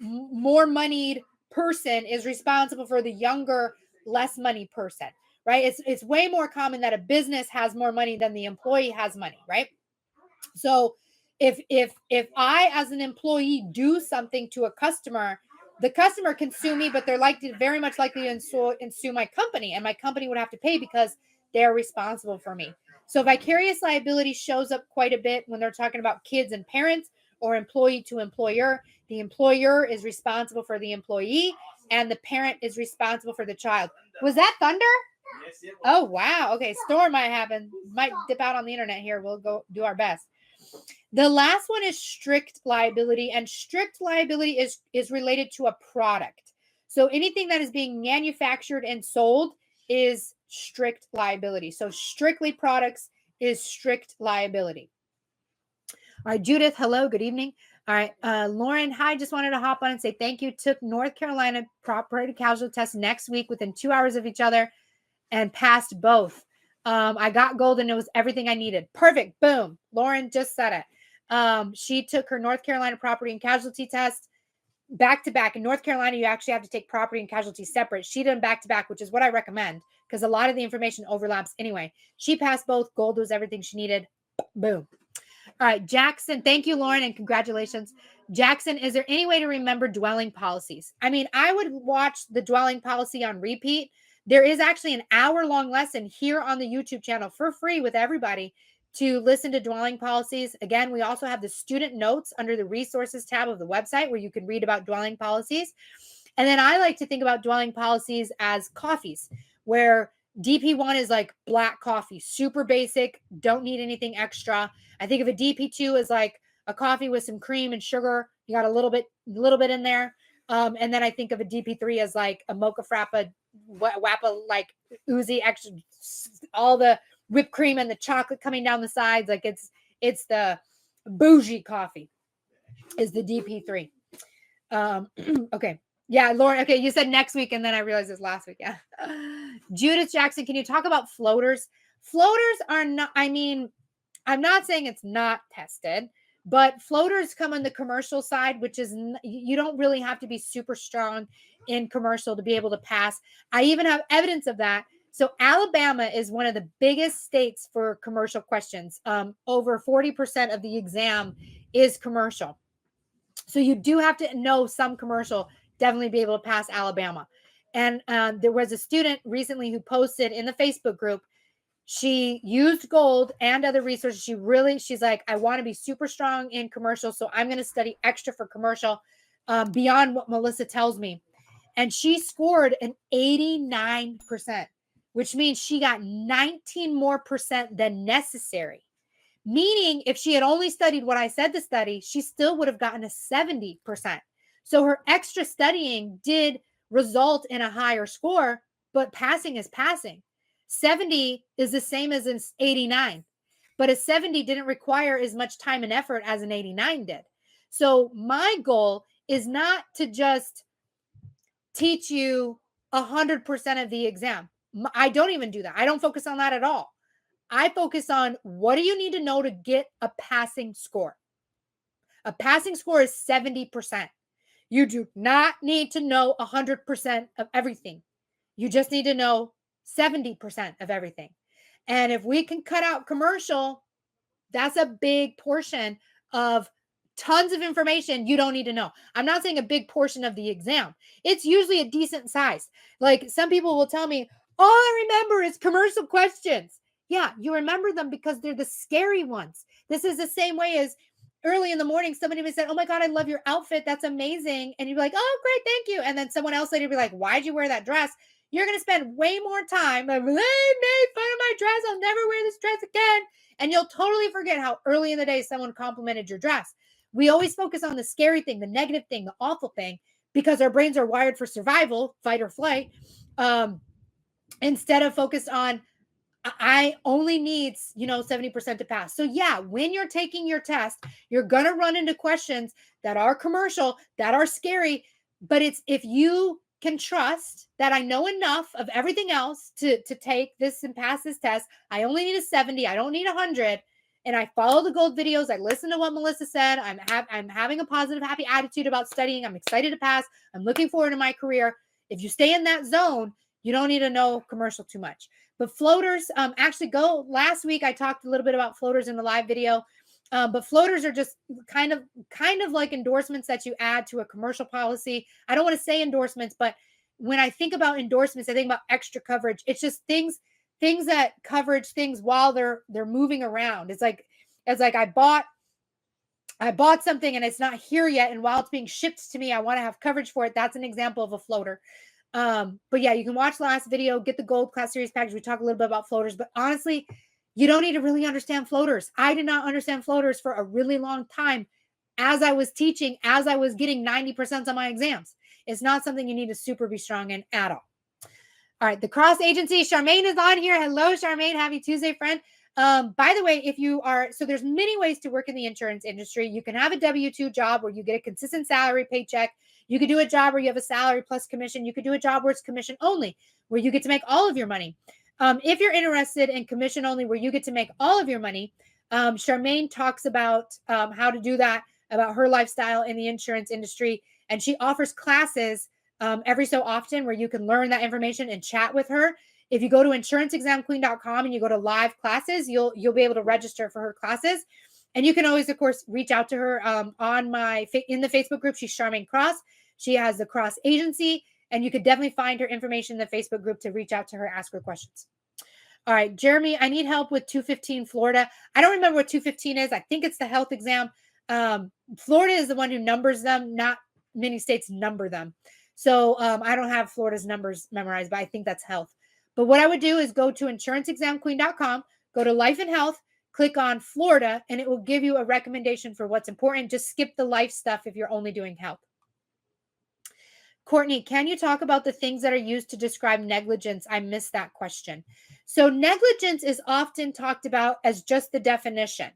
more moneyed person is responsible for the younger, less money person, right? It's way more common that a business has more money than the employee has money, right? So if I, as an employee, do something to a customer, the customer can sue me, but they're very much likely to sue my company, and my company would have to pay because they're responsible for me. So vicarious liability shows up quite a bit when they're talking about kids and parents or employee to employer. The employer is responsible for the employee and the parent is responsible for the child. Was that thunder? Yes, it was. Oh, wow. Okay. Storm might happen. Might dip out on the internet here. We'll go do our best. The last one is strict liability, and strict liability is related to a product. So anything that is being manufactured and sold is strict liability. So strictly products is strict liability. All right, Judith, hello, good evening. All right, Lauren, hi, just wanted to hop on and say thank you. Took North Carolina property casualty test next week within 2 hours of each other and passed both. I got gold and it was everything I needed. Perfect. Boom. Lauren just said it. She took her North Carolina property and casualty test back to back. In North Carolina, you actually have to take property and casualty separate. She did them back to back, which is what I recommend because a lot of the information overlaps anyway. She passed both. Gold was everything she needed. Boom. All right, Jackson. Thank you, Lauren, and congratulations. Jackson, is there any way to remember dwelling policies? I mean, I would watch the dwelling policy on repeat. There is actually an hour-long lesson here on the YouTube channel for free with everybody to listen to dwelling policies. Again, we also have the student notes under the resources tab of the website where you can read about dwelling policies. And then I like to think about dwelling policies as coffees, where DP1 is like black coffee, super basic, don't need anything extra. I think of a DP2 as like a coffee with some cream and sugar. You got a little bit in there. And then I think of a DP3 as like a mocha frappa, wappa, like oozy extra, all the whipped cream and the chocolate coming down the sides. Like it's the bougie coffee is the DP3. Okay. Yeah, Lauren. Okay, you said next week, and then I realized it was last week. Yeah. Judith Jackson, can you talk about floaters? Floaters are not, I mean, I'm not saying it's not tested, but floaters come on the commercial side, which is you don't really have to be super strong in commercial to be able to pass. I even have evidence of that. So Alabama is one of the biggest states for commercial questions. Over 40% of the exam is commercial. So you do have to know some commercial, definitely be able to pass Alabama. And there was a student recently who posted in the Facebook group. She used gold and other resources. She's like, I want to be super strong in commercial. So I'm going to study extra for commercial beyond what Melissa tells me. And she scored an 89%, which means she got 19 more percent than necessary. Meaning, if she had only studied what I said to study, she still would have gotten a 70%. So her extra studying did result in a higher score, but passing is passing. 70 is the same as an 89, but a 70 didn't require as much time and effort as an 89 did. So my goal is not to just teach you 100% of the exam. I don't even do that. I don't focus on that at all. I focus on what do you need to know to get a passing score? A passing score is 70%. You do not need to know 100% of everything. You just need to know 70% of everything. And if we can cut out commercial, that's a big portion of tons of information you don't need to know. I'm not saying a big portion of the exam. It's usually a decent size. Like some people will tell me, all I remember is commercial questions. Yeah, you remember them because they're the scary ones. This is the same way as early in the morning, somebody would say, oh my God, I love your outfit. That's amazing. And you'd be like, oh, great, thank you. And then someone else later would be like, why'd you wear that dress? You're going to spend way more time. Like, they made fun of my dress. I'll never wear this dress again. And you'll totally forget how early in the day someone complimented your dress. We always focus on the scary thing, the negative thing, the awful thing, because our brains are wired for survival, fight or flight, instead of focused on, I only need, 70% to pass. So yeah, when you're taking your test, you're going to run into questions that are commercial, that are scary, but it's if you can trust that I know enough of everything else to take this and pass this test. I only need a 70. I don't need 100. And I follow the gold videos. I listen to what Melissa said. I'm having a positive, happy attitude about studying. I'm excited to pass. I'm looking forward to my career. If you stay in that zone, you don't need to know commercial too much. But floaters, actually go last week. I talked a little bit about floaters in the live video. But floaters are just kind of like endorsements that you add to a commercial policy. I don't want to say endorsements, but when I think about endorsements, I think about extra coverage. It's just things that coverage things while they're moving around. It's like I bought something and it's not here yet, and while it's being shipped to me, I want to have coverage for it. That's an example of a floater. But yeah, you can watch the last video, get the gold class series package. We talk a little bit about floaters, but honestly, you don't need to really understand floaters. I did not understand floaters for a really long time as I was teaching, as I was getting 90% on my exams. It's not something you need to super be strong in at all. All right, the cross agency. Charmaine is on here. Hello, Charmaine. Happy Tuesday, friend. By the way, if you are, so there's many ways to work in the insurance industry. You can have a W-2 job where you get a consistent salary paycheck. You could do a job where you have a salary plus commission. You could do a job where it's commission only, where you get to make all of your money. If you're interested in commission only, where you get to make all of your money, Charmaine talks about how to do that, about her lifestyle in the insurance industry. And she offers classes every so often where you can learn that information and chat with her. If you go to insuranceexamqueen.com and you go to live classes, you'll be able to register for her classes. And you can always, of course, reach out to her in the Facebook group. She's Charmaine Cross. She has the Cross Agency, and you could definitely find her information in the Facebook group to reach out to her, ask her questions. All right, Jeremy, I need help with 215 Florida. I don't remember what 215 is. I think it's the health exam. Florida is the one who numbers them. Not many states number them. So I don't have Florida's numbers memorized, but I think that's health. But what I would do is go to insuranceexamqueen.com, go to life and health, click on Florida, and it will give you a recommendation for what's important. Just skip the life stuff if you're only doing health. Courtney, can you talk about the things that are used to describe negligence? I missed that question. So negligence is often talked about as just the definition.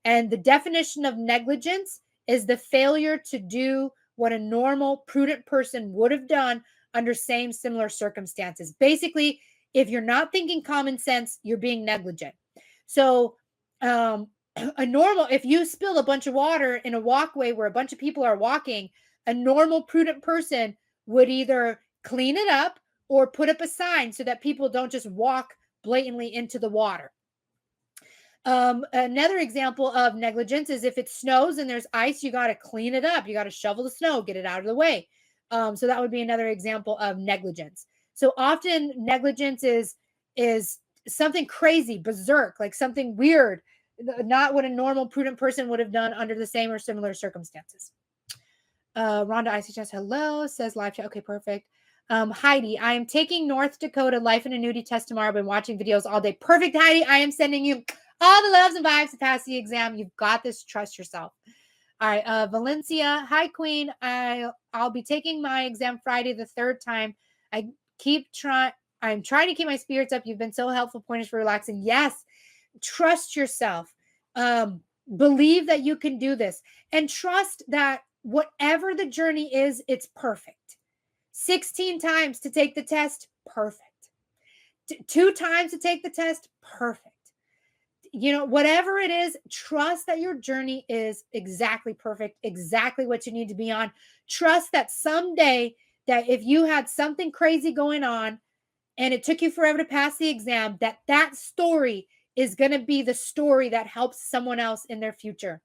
And the definition of negligence is the failure to do what a normal, prudent person would have done under similar circumstances. Basically, if you're not thinking common sense, you're being negligent. So If you spill a bunch of water in a walkway where a bunch of people are walking, a normal, prudent person would either clean it up or put up a sign so that people don't just walk blatantly into the water. Another example of negligence is if it snows and there's ice, you got to clean it up. You got to shovel the snow, get it out of the way. So that would be another example of negligence. So often negligence is something crazy, berserk, like something weird, not what a normal, prudent person would have done under the same or similar circumstances. Rhonda, I suggest hello, says live chat. Okay, perfect. Heidi, I am taking North Dakota life and annuity test tomorrow. I've been watching videos all day. Perfect, Heidi. I am sending you all the loves and vibes to pass the exam. You've got this. Trust yourself. All right, Valencia. Hi, Queen. I'll be taking my exam Friday, the third time. I'm trying to keep my spirits up. You've been so helpful. Pointers for relaxing. Yes. Trust yourself. Believe that you can do this, and trust that whatever the journey is, it's perfect. 16 times to take the test, perfect. 2 times to take the test, perfect. Whatever it is, trust that your journey is exactly perfect, exactly what you need to be on. Trust that someday, that if you had something crazy going on and it took you forever to pass the exam, that story is going to be the story that helps someone else in their future.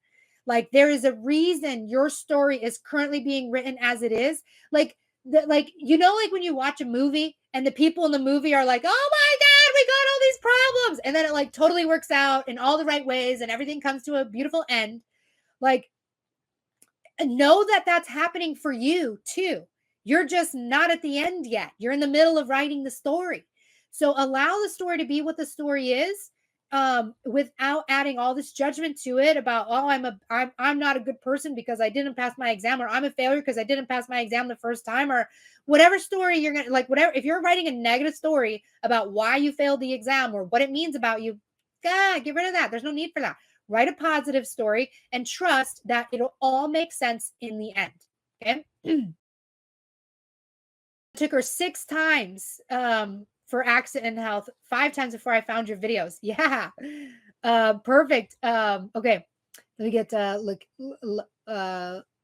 Like, there is a reason your story is currently being written as it is. Like when you watch a movie and the people in the movie are like, oh my God, we got all these problems. And then it like totally works out in all the right ways and everything comes to a beautiful end. Like, know that that's happening for you too. You're just not at the end yet. You're in the middle of writing the story. So allow the story to be what the story is, without adding all this judgment to it about, oh, I'm not a good person because I didn't pass my exam, or I'm a failure because I didn't pass my exam the first time, or whatever story you're going to like, whatever. If you're writing a negative story about why you failed the exam or what it means about you, get rid of that. There's no need for that. Write a positive story and trust that it'll all make sense in the end. Okay. It took her 6 times for accident and health, 5 times before I found your videos. Yeah. Perfect. Okay. Let me get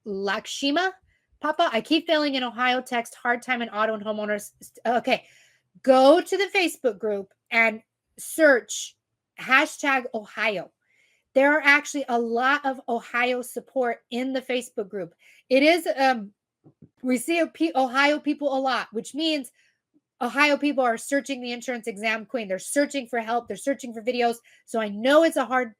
Lakshima. Papa, I keep failing in Ohio text, hard time in auto and homeowners. Okay. Go to the Facebook group and search #Ohio. There are actually a lot of Ohio support in the Facebook group. It is, we see Ohio people a lot, which means Ohio people are searching the insurance exam queen. They're searching for help. They're searching for videos. So I know it's a hard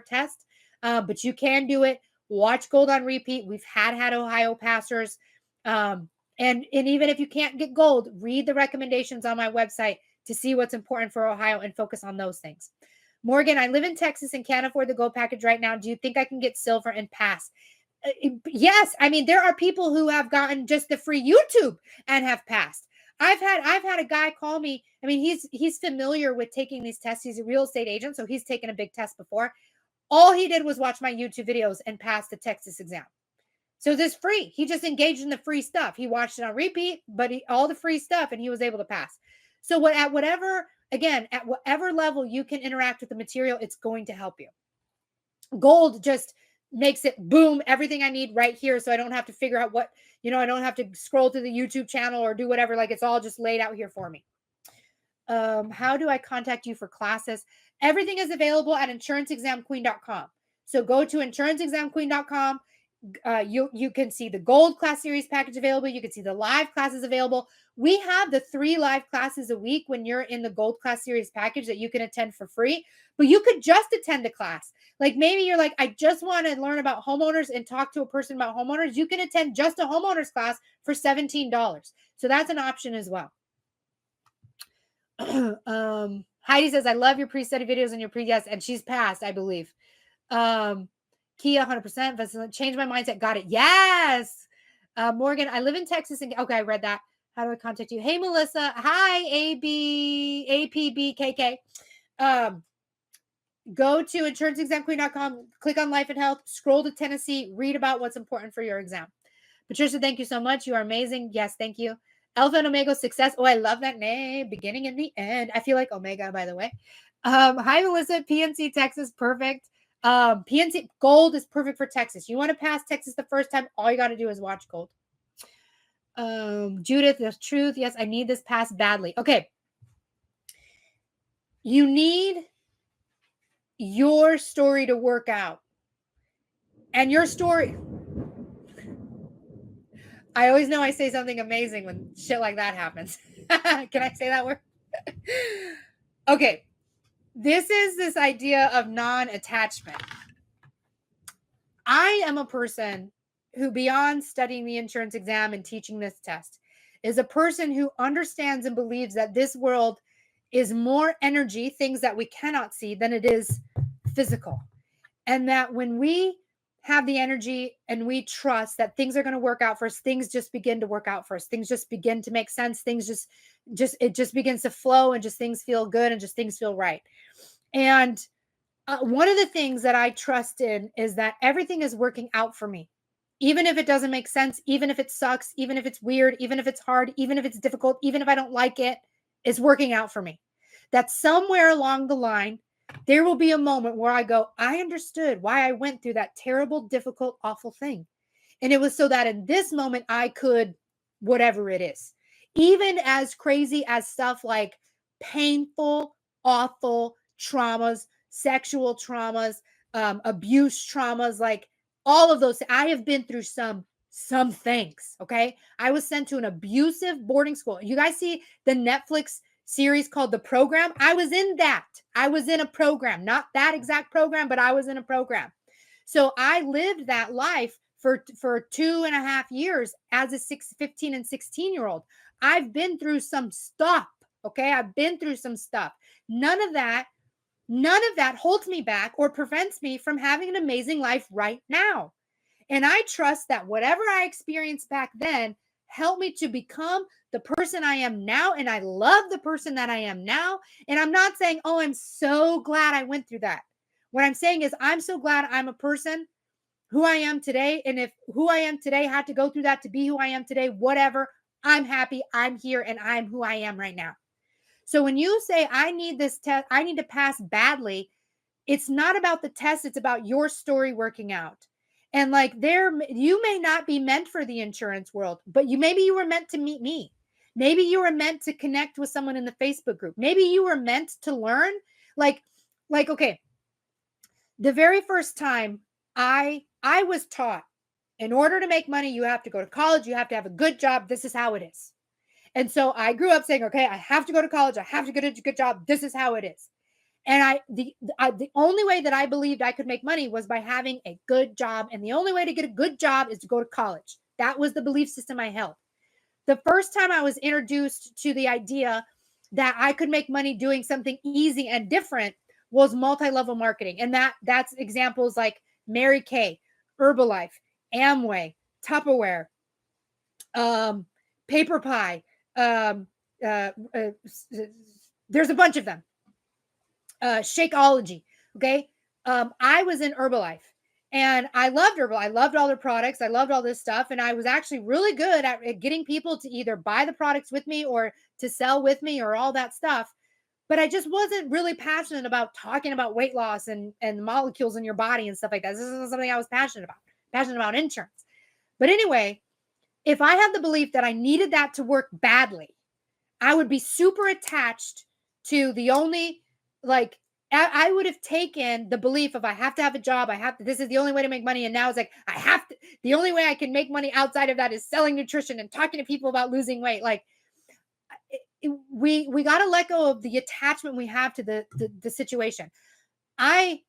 test, but you can do it. Watch Gold on repeat. We've had Ohio passers. And even if you can't get gold, read the recommendations on my website to see what's important for Ohio and focus on those things. Morgan, I live in Texas and can't afford the gold package right now. Do you think I can get silver and pass? Yes. I mean, there are people who have gotten just the free YouTube and have passed. I've had a guy call me. I mean, he's familiar with taking these tests. He's a real estate agent, so he's taken a big test before. All he did was watch my YouTube videos and pass the Texas exam. So this free. He just engaged in the free stuff. He watched it on repeat, but all the free stuff, and he was able to pass. So at whatever level you can interact with the material, it's going to help you. Gold just makes it boom, everything I need right here. So I don't have to figure out what, I don't have to scroll to the YouTube channel or do whatever. Like, it's all just laid out here for me. How do I contact you for classes? Everything is available at insuranceexamqueen.com. So go to insuranceexamqueen.com. You can see the gold class series package available. You can see the live classes available. We have the 3 live classes a week when you're in the gold class series package that you can attend for free, but you could just attend a class. Like, maybe you're like, I just want to learn about homeowners and talk to a person about homeowners. You can attend just a homeowners class for $17. So that's an option as well. Heidi says, I love your pre-study videos and your yes, and she's passed, I believe. Kia 100%. That's change my mindset. Got it. Yes. Morgan, I live in Texas. And okay, I read that. How do I contact you? Hey, Melissa. Hi, APBKK. Go to insuranceexamqueen.com, click on life and health, scroll to Tennessee, read about what's important for your exam. Patricia, thank you so much. You are amazing. Yes, thank you. Alpha and Omega success. Oh, I love that name. Beginning and the end. I feel like Omega, by the way. Hi, Melissa. PNC, Texas, perfect. PNC Gold is perfect for Texas. You want to pass Texas the first time, all you got to do is watch Gold. Judith, the truth. Yes, I need this pass badly. Okay. You need your story to work out. And your story. I always know I say something amazing when shit like that happens. Can I say that word? Okay. This is this idea of non-attachment. I am a person who, beyond studying the insurance exam and teaching this test, is a person who understands and believes that this world is more energy, things that we cannot see, than it is physical. And that when we have the energy and we trust that things are going to work out for us, things just begin to work out for us. Things just begin to make sense. Things it just begins to flow, and just things feel good, and just things feel right. And one of the things that I trust in is that everything is working out for me. Even if it doesn't make sense, even if it sucks, even if it's weird, even if it's hard, even if it's difficult, even if I don't like it, it's working out for me. That somewhere along the line, there will be a moment where I go, I understood why I went through that terrible, difficult, awful thing. And it was so that in this moment, I could, whatever it is, even as crazy as stuff like painful, awful traumas, sexual traumas, abuse traumas, like all of those. I have been through some things. Okay. I was sent to an abusive boarding school. You guys see the Netflix series called The Program? I was in that. I was in a program, not that exact program, but I was in a program. So I lived that life for 2.5 years as a 15 and 16-year-old. I've been through some stuff. Okay. I've been through some stuff. None of that holds me back or prevents me from having an amazing life right now. And I trust that whatever I experienced back then helped me to become the person I am now. And I love the person that I am now. And I'm not saying, oh, I'm so glad I went through that. What I'm saying is, I'm so glad I'm a person who I am today. And if who I am today had to go through that to be who I am today, whatever, I'm happy, I'm here, and I'm who I am right now. So when you say, I need this test, I need to pass badly, it's not about the test, it's about your story working out. And like you may not be meant for the insurance world, but maybe you were meant to meet me. Maybe you were meant to connect with someone in the Facebook group. Maybe you were meant to learn. Like, okay, the very first time I was taught, in order to make money, you have to go to college, you have to have a good job. This is how it is. And so I grew up saying, okay, I have to go to college, I have to get a good job. This is how it is. And the only way that I believed I could make money was by having a good job. And the only way to get a good job is to go to college. That was the belief system I held. The first time I was introduced to the idea that I could make money doing something easy and different was multi-level marketing. And that's examples like Mary Kay, Herbalife, Amway, Tupperware, Paper Pie. There's a bunch of them. Shakeology. Okay. I was in Herbalife and I loved Herbalife. I loved all their products. I loved all this stuff. And I was actually really good at getting people to either buy the products with me or to sell with me or all that stuff. But I just wasn't really passionate about talking about weight loss and molecules in your body and stuff like that. This isn't something I was passionate about insurance. But anyway, if I had the belief that I needed that to work badly, I would be super attached to the only, like, I would have taken the belief of I have to have a job. This is the only way to make money. And now it's like, the only way I can make money outside of that is selling nutrition and talking to people about losing weight. Like, we got to let go of the attachment we have to the situation. I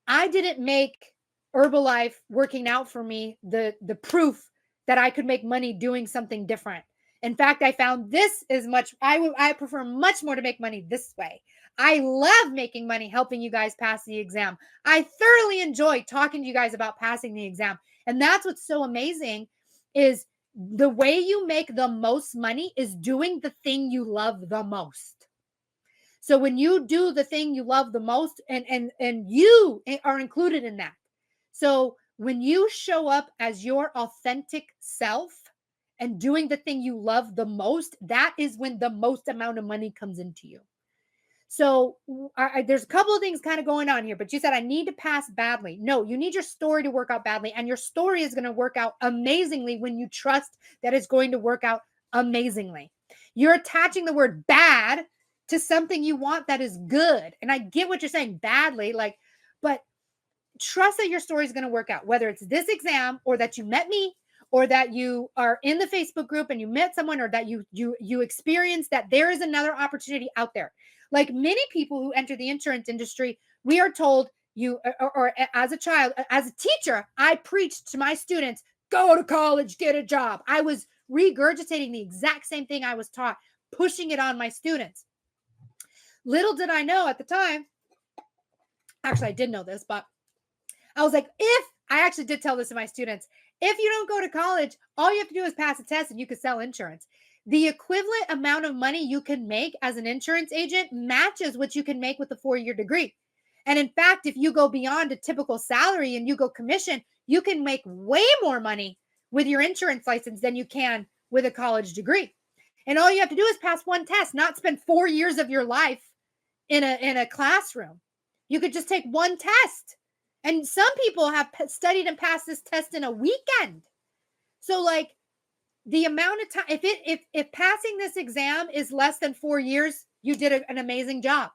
didn't make Herbalife working out for me the proof that I could make money doing something different. In fact, I found this is I prefer much more to make money this way. I love making money helping you guys pass the exam. I thoroughly enjoy talking to you guys about passing the exam. And that's what's so amazing is the way you make the most money is doing the thing you love the most. So when you do the thing you love the most, and you are included in that. So when you show up as your authentic self and doing the thing you love the most, that is when the most amount of money comes into you. So there's a couple of things kind of going on here, but you said I need to pass badly. No, you need your story to work out badly, and your story is going to work out amazingly when you trust that it's going to work out amazingly. You're attaching the word bad to something you want that is good. And I get what you're saying, badly, like, but trust that your story is going to work out, whether it's this exam or that you met me or that you are in the Facebook group and you met someone, or that you experience that there is another opportunity out there. Like many people who enter the insurance industry, we are told or as a child, as a teacher, I preached to my students, go to college, get a job. I was regurgitating the exact same thing I was taught, pushing it on my students. Little did I know at the time, actually, I did know this, but I was like, if I actually did tell this to my students, if you don't go to college, all you have to do is pass a test and you can sell insurance. The equivalent amount of money you can make as an insurance agent matches what you can make with a 4-year degree. And in fact, if you go beyond a typical salary and you go commission, you can make way more money with your insurance license than you can with a college degree. And all you have to do is pass one test, not spend 4 years of your life in a classroom. You could just take one test. And some people have studied and passed this test in a weekend. So like the amount of time, if passing this exam is less than 4 years, you did an amazing job.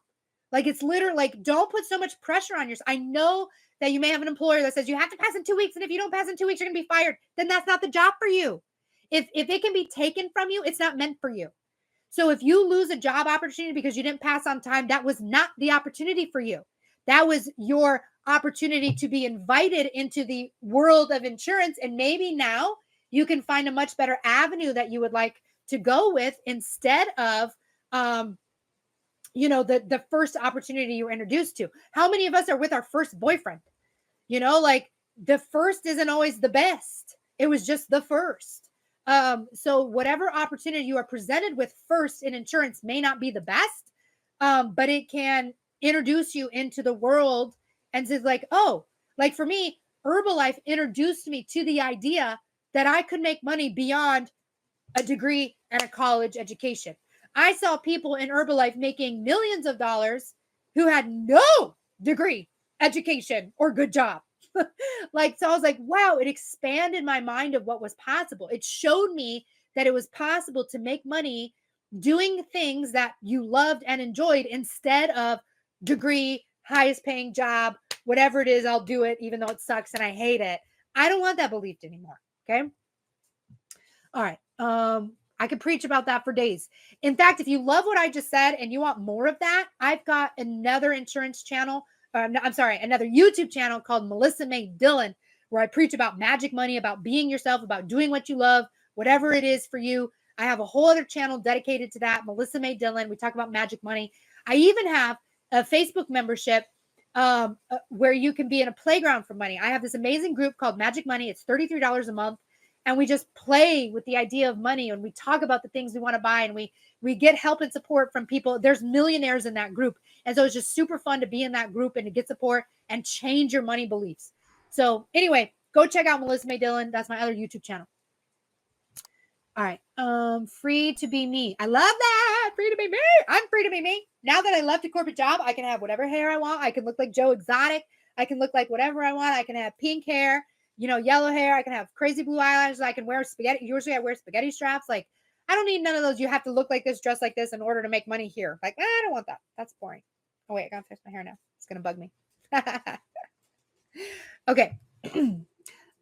Like it's literally like, don't put so much pressure on yourself. I know that you may have an employer that says you have to pass in 2 weeks. And if you don't pass in 2 weeks, you're going to be fired. Then that's not the job for you. If it can be taken from you, it's not meant for you. So if you lose a job opportunity because you didn't pass on time, that was not the opportunity for you. That was your opportunity to be invited into the world of insurance. And maybe now you can find a much better avenue that you would like to go with instead of, the first opportunity you were introduced to. How many of us are with our first boyfriend? Like the first isn't always the best. It was just the first. So whatever opportunity you are presented with first in insurance may not be the best, but it can introduce you into the world. And says like, oh, like for me, Herbalife introduced me to the idea that I could make money beyond a degree and a college education. I saw people in Herbalife making millions of dollars who had no degree, education, or good job. So I was like, wow, it expanded my mind of what was possible. It showed me that it was possible to make money doing things that you loved and enjoyed instead of degree, highest paying job, whatever it is, I'll do it, even though it sucks and I hate it. I don't want that belief anymore. Okay. All right. I could preach about that for days. In fact, if you love what I just said and you want more of that, I've got another insurance channel. Another YouTube channel called Melissa May Dillon, where I preach about magic money, about being yourself, about doing what you love, whatever it is for you. I have a whole other channel dedicated to that, Melissa May Dillon. We talk about magic money. I even have a Facebook membership where you can be in a playground for money. I have this amazing group called Magic Money. It's $33 a month. And we just play with the idea of money and we talk about the things we want to buy and we get help and support from people. There's millionaires in that group. And so it's just super fun to be in that group and to get support and change your money beliefs. So anyway, go check out Melissa May Dillon. That's my other YouTube channel. All right. Free to be me. I love that. Free to be me. I'm free to be me. Now that I left a corporate job, I can have whatever hair I want. I can look like Joe Exotic. I can look like whatever I want. I can have pink hair, yellow hair. I can have crazy blue eyelashes. I can wear spaghetti. Usually I wear spaghetti straps. Like, I don't need none of those. You have to look like this, dress like this in order to make money here. Like, I don't want that. That's boring. Oh, wait, I got to fix my hair now. It's going to bug me. Okay.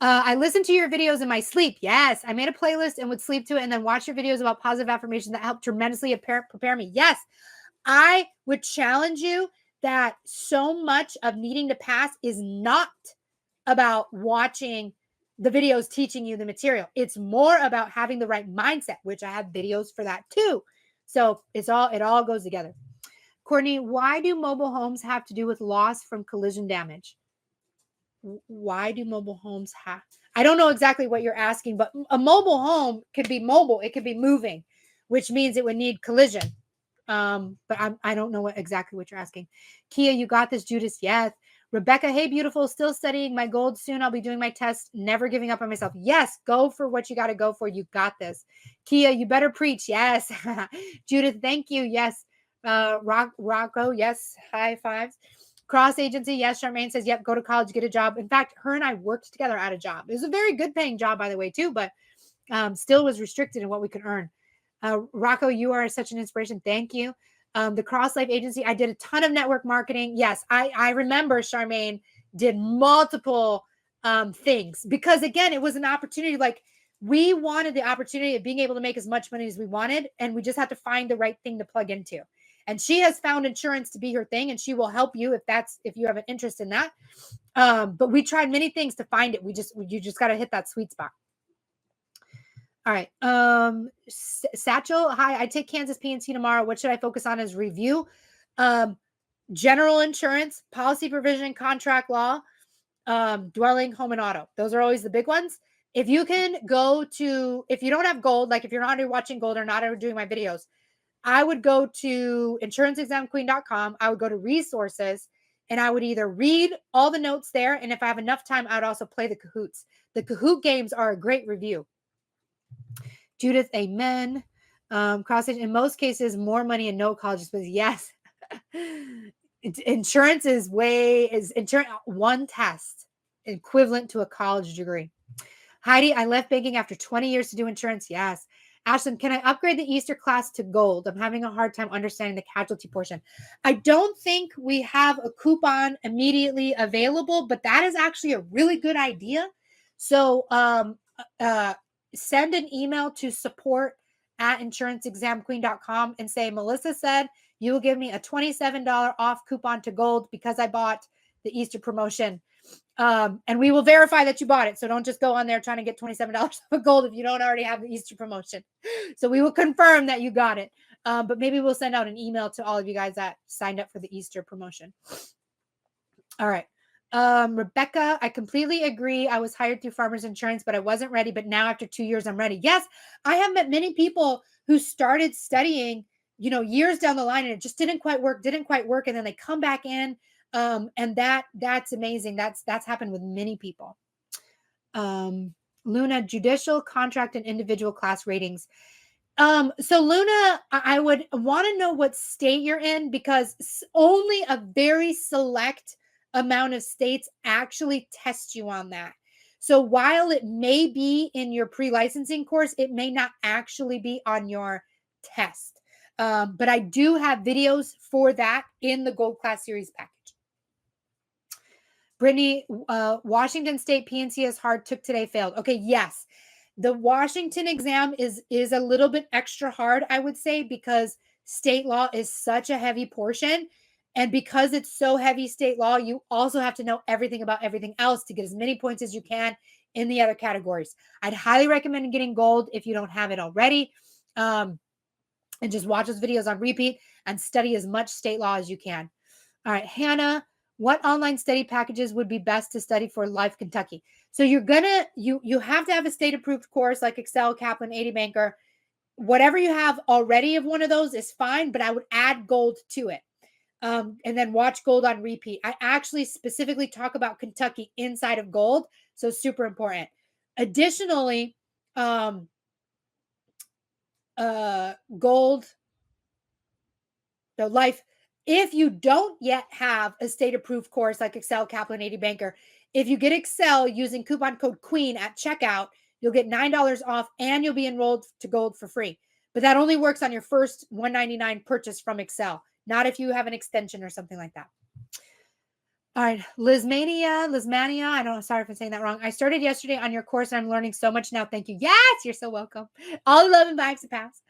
I listen to your videos in my sleep. Yes, I made a playlist and would sleep to it and then watch your videos about positive affirmations that help tremendously prepare me. Yes, I would challenge you that so much of needing to pass is not about watching the videos teaching you the material. It's more about having the right mindset, which I have videos for that too. So it all goes together. Courtney, why do mobile homes have to do with loss from collision damage? Why do mobile homes have? I don't know exactly what you're asking, but a mobile home could be mobile. It could be moving, which means it would need collision. But I don't know exactly what you're asking. Kia, you got this. Judith, yes. Rebecca, hey, beautiful. Still studying my gold soon. I'll be doing my test. Never giving up on myself. Yes, go for what you got to go for. You got this. Kia, you better preach. Yes. Judith, thank you. Yes. Rocco, yes, high fives. Cross agency, yes. Charmaine says, yep, go to college, get a job. In fact, her and I worked together at a job. It was a very good paying job, by the way, too, but still was restricted in what we could earn. Rocco, you are such an inspiration. Thank you. The Cross Life Agency, I did a ton of network marketing. Yes, I remember Charmaine did multiple things because, again, it was an opportunity. Like, we wanted the opportunity of being able to make as much money as we wanted, and we just had to find the right thing to plug into. And she has found insurance to be her thing, and she will help you if you have an interest in that. But we tried many things to find it. You just got to hit that sweet spot. All right. Satchel, hi. I take Kansas P&C tomorrow. What should I focus on as review? General insurance, policy provision, contract law, dwelling, home, and auto. Those are always the big ones. If you can if you don't have gold, like if you're not already watching gold or not already doing my videos, I would go to insuranceexamqueen.com. I would go to resources, and I would either read all the notes there, and if I have enough time, I would also play the Kahoots. The Kahoot games are a great review. Judith, amen. Crossage, in most cases, more money and no college expenses. Yes. Insurance is insurance one test equivalent to a college degree. Heidi, I left banking after 20 years to do insurance. Yes. Ashlyn, can I upgrade the Easter class to gold? I'm having a hard time understanding the casualty portion. I don't think we have a coupon immediately available, but that is actually a really good idea. So send an email to support@insuranceexamqueen.com and say, Melissa said you will give me a $27 off coupon to gold because I bought the Easter promotion. And we will verify that you bought it. So don't just go on there trying to get $27 off of gold if you don't already have the Easter promotion. So we will confirm that you got it. But maybe we'll send out an email to all of you guys that signed up for the Easter promotion. All right. Rebecca, I completely agree. I was hired through Farmers Insurance, but I wasn't ready. But now after 2 years, I'm ready. Yes, I have met many people who started studying, years down the line, and it just didn't quite work. And then they come back in. And that's amazing. That's happened with many people. Luna, judicial, contract, and individual class ratings. So Luna, I would want to know what state you're in because only a very select amount of states actually test you on that. So while it may be in your pre-licensing course, it may not actually be on your test. But I do have videos for that in the Gold Class Series package. Brittany, Washington State P&C is hard, took today, failed. Okay, yes. The Washington exam is a little bit extra hard, I would say, because state law is such a heavy portion. And because it's so heavy state law, you also have to know everything about everything else to get as many points as you can in the other categories. I'd highly recommend getting gold if you don't have it already. And just watch those videos on repeat and study as much state law as you can. All right, Hannah, what online study packages would be best to study for Life Kentucky? So you have to have a state approved course like Excel, Kaplan, 80 Banker. Whatever you have already of one of those is fine, but I would add gold to it. And then watch gold on repeat. I actually specifically talk about Kentucky inside of gold. So super important. Additionally, gold, the Life, if you don't yet have a state approved course like Excel, Kaplan, 80 Banker, if you get Excel using coupon code QUEEN at checkout, you'll get $9 off and you'll be enrolled to gold for free. But that only works on your first $199 purchase from Excel, not if you have an extension or something like that. All right, Lizmania, I don't know, sorry if I'm saying that wrong. I started yesterday on your course and I'm learning so much now. Thank you. Yes, you're so welcome. All the love and vibes to pass.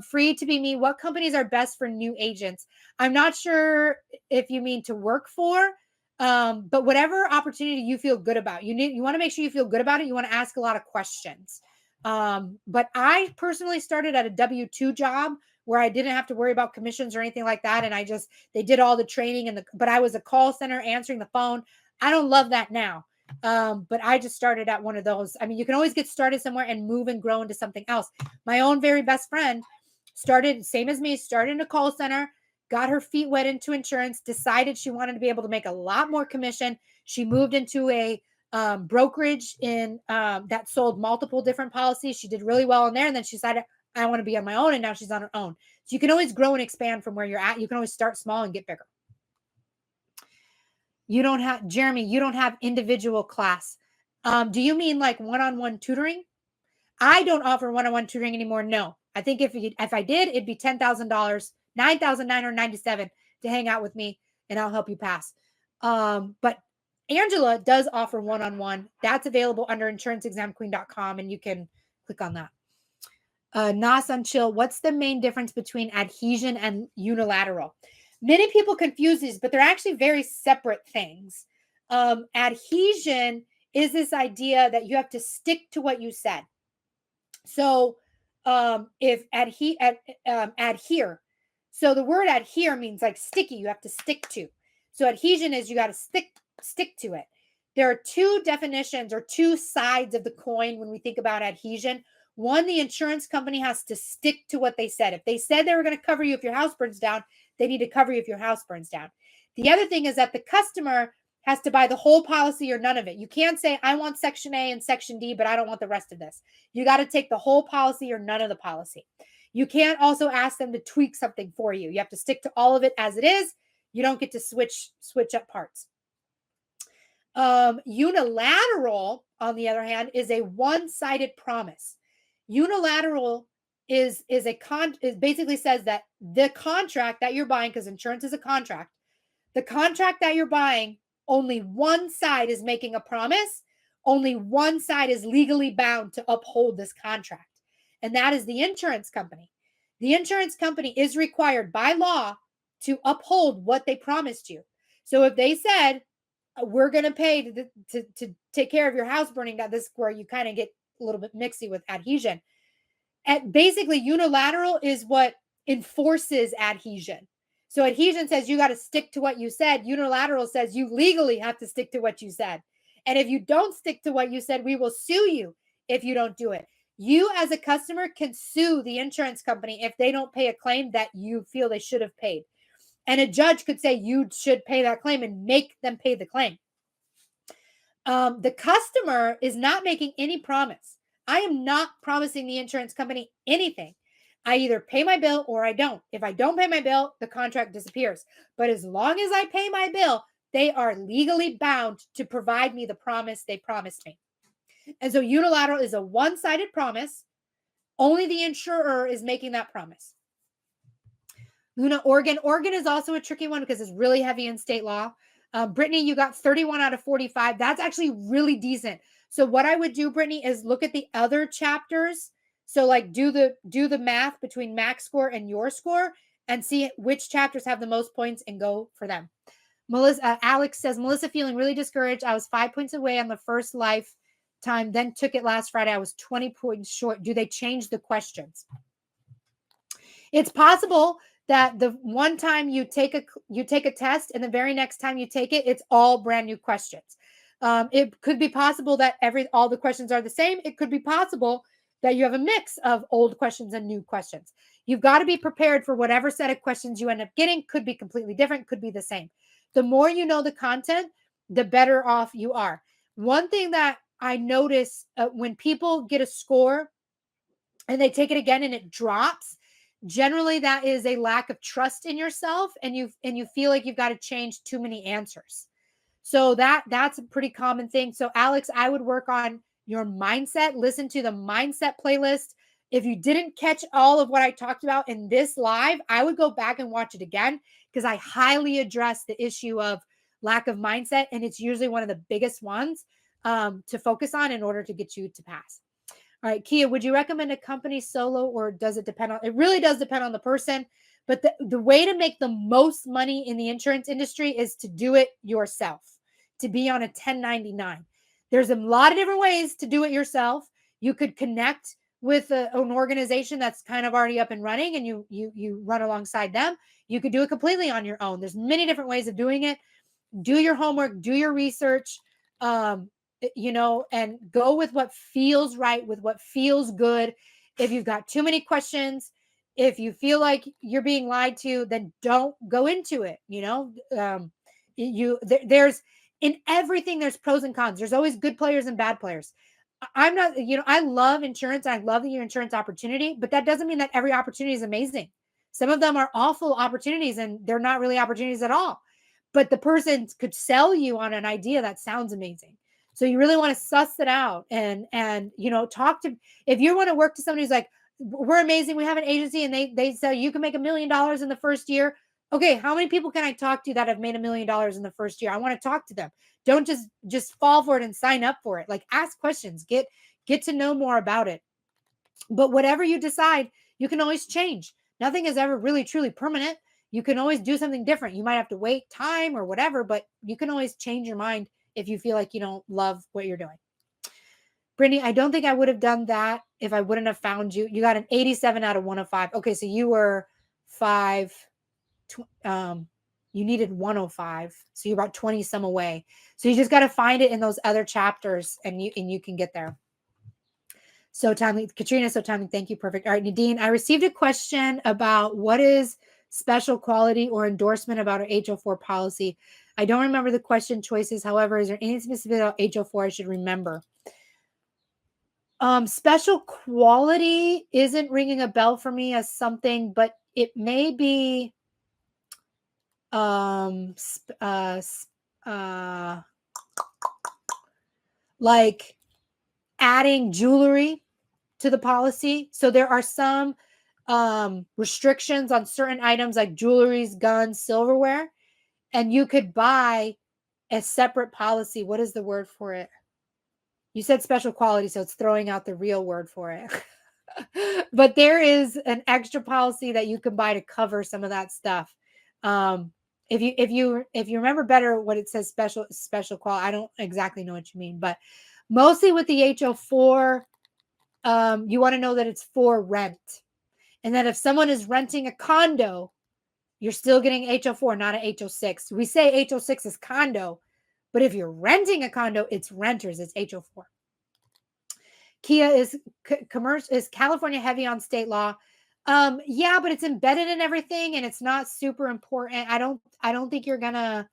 Free to be me. What companies are best for new agents? I'm not sure if you mean to work for, but whatever opportunity you feel good about, you want to make sure you feel good about it. You want to ask a lot of questions. But I personally started at a W-2 job where I didn't have to worry about commissions or anything like that. And they did all the training but I was a call center answering the phone. I don't love that now. But I just started at one of those. I mean, you can always get started somewhere and move and grow into something else. My own very best friend started, same as me, started in a call center, got her feet wet into insurance, decided she wanted to be able to make a lot more commission. She moved into a brokerage that sold multiple different policies. She did really well in there. And then she decided, I want to be on my own. And now she's on her own. So you can always grow and expand from where you're at. You can always start small and get bigger. You don't have, Jeremy, you don't have individual class. Do you mean like one-on-one tutoring? I don't offer one-on-one tutoring anymore. No, I think if I did, it'd be $10,000, $9,997 to hang out with me, and I'll help you pass. But Angela does offer one-on-one. That's available under insuranceexamqueen.com, and you can click on that. Nas on Chill, what's the main difference between adhesion and unilateral? Many people confuse these, but they're actually very separate things. Adhesion is this idea that you have to stick to what you said. So if adhere, so the word adhere means like sticky, you have to stick to. So adhesion is you got to stick to it. There are two definitions or two sides of the coin when we think about adhesion. One, the insurance company has to stick to what they said. If they said they were going to cover you if your house burns down, they need to cover you if your house burns down. The other thing is that the customer has to buy the whole policy or none of it. You can't say, I want Section A and Section D, but I don't want the rest of this. You got to take the whole policy or none of the policy. You can't also ask them to tweak something for you. You have to stick to all of it as it is. You don't get to switch up parts. Unilateral, on the other hand, is a one-sided promise. Unilateral is basically says that the contract that you're buying, because insurance is a contract, the contract that you're buying, only one side is making a promise. Only one side is legally bound to uphold this contract. And that is the insurance company. The insurance company is required by law to uphold what they promised you. So if they said, we're going to pay to take care of your house burning down, this is where you kind of get a little bit mixy with adhesion. And basically, unilateral is what enforces adhesion. So adhesion says you got to stick to what you said. Unilateral says you legally have to stick to what you said. And if you don't stick to what you said, we will sue you if you don't do it. You as a customer can sue the insurance company if they don't pay a claim that you feel they should have paid. And a judge could say you should pay that claim and make them pay the claim. The customer is not making any promise. I am not promising the insurance company anything. I either pay my bill or I don't. If I don't pay my bill, the contract disappears. But as long as I pay my bill, they are legally bound to provide me the promise they promised me. And so unilateral is a one-sided promise. Only the insurer is making that promise. Luna, Oregon. Oregon is also a tricky one because it's really heavy in state law. Brittany, you got 31 out of 45. That's actually really decent. So what I would do, Brittany, is look at the other chapters. So like do the math between max score and your score and see which chapters have the most points and go for them. Alex says, Melissa feeling really discouraged. I was 5 points away on the first lifetime, then took it last Friday. I was 20 points short. Do they change the questions? It's possible that the one time you take a test and the very next time you take it, it's all brand new questions. It could be possible that all the questions are the same. It could be possible that you have a mix of old questions and new questions. You've got to be prepared for whatever set of questions you end up getting. Could be completely different, could be the same. The more you know the content, the better off you are. One thing that I notice when people get a score and they take it again and it drops, generally that is a lack of trust in yourself and you feel like you've got to change too many answers. So that's a pretty common thing. So Alex, I would work on your mindset. Listen to the mindset playlist. If you didn't catch all of what I talked about in this live, I would go back and watch it again because I highly address the issue of lack of mindset. And it's usually one of the biggest ones to focus on in order to get you to pass. All right, Kia, would you recommend a company solo or does it depend on, it really does depend on the person, but the way to make the most money in the insurance industry is to do it yourself, to be on a 1099. There's a lot of different ways to do it yourself. You could connect with an organization that's kind of already up and running and you run alongside them. You could do it completely on your own. There's many different ways of doing it. Do your homework, do your research, and go with what feels right, with what feels good. If you've got too many questions, if you feel like you're being lied to, then don't go into it. There's in everything, there's pros and cons. There's always good players and bad players. I'm not, I love insurance. I love your insurance opportunity, but that doesn't mean that every opportunity is amazing. Some of them are awful opportunities and they're not really opportunities at all. But the person could sell you on an idea that sounds amazing. So you really want to suss it out and talk to, if you want to work to somebody who's like, we're amazing, we have an agency, and they say you can make $1 million in the first year. Okay, how many people can I talk to that have made $1 million in the first year? I want to talk to them. Don't just fall for it and sign up for it. Like, ask questions, get to know more about it. But whatever you decide, you can always change. Nothing is ever really truly permanent. You can always do something different. You might have to wait time or whatever, but you can always change your mind if you feel like you don't love what you're doing. Brittany, I don't think I would have done that if I wouldn't have found you. You got an 87 out of 105. Okay, so you were 5. You needed 105, so you're about 20 some away. So you just got to find it in those other chapters, and you can get there. So timely, Katrina. So timely. Thank you. Perfect. All right, Nadine. I received a question about what is special quality or endorsement about our HO4 policy. I don't remember the question choices. However, is there anything specific about HO4 I should remember? Special quality isn't ringing a bell for me as something, but it may be like adding jewelry to the policy. So there are some restrictions on certain items like jewelries, guns, silverware, and you could buy a separate policy. What is the word for it? You said special quality, so it's throwing out the real word for it. But there is an extra policy that you can buy to cover some of that stuff. If you remember better what it says, special quality, I don't exactly know what you mean, but mostly with the HO4, you want to know that it's for rent, and that if someone is renting a condo, you're still getting HO4, not an HO6. We say HO6 is condo, but if you're renting a condo, it's renters, it's HO4. Kia is commercial. Is California heavy on state law? Yeah, but it's embedded in everything, and it's not super important. I don't think you're gonna.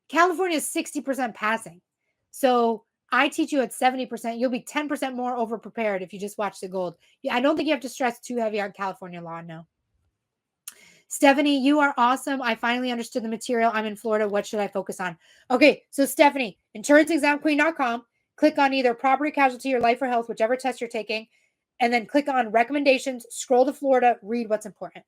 California is 60% passing, so I teach you at 70%. You'll be 10% more over prepared if you just watch the gold. Yeah, I don't think you have to stress too heavy on California law. No. Stephanie, you are awesome. I finally understood the material. I'm in Florida. What should I focus on? Okay, so Stephanie, insuranceexamqueen.com. Click on either property, casualty, or life or health, whichever test you're taking, and then click on recommendations, scroll to Florida, read what's important.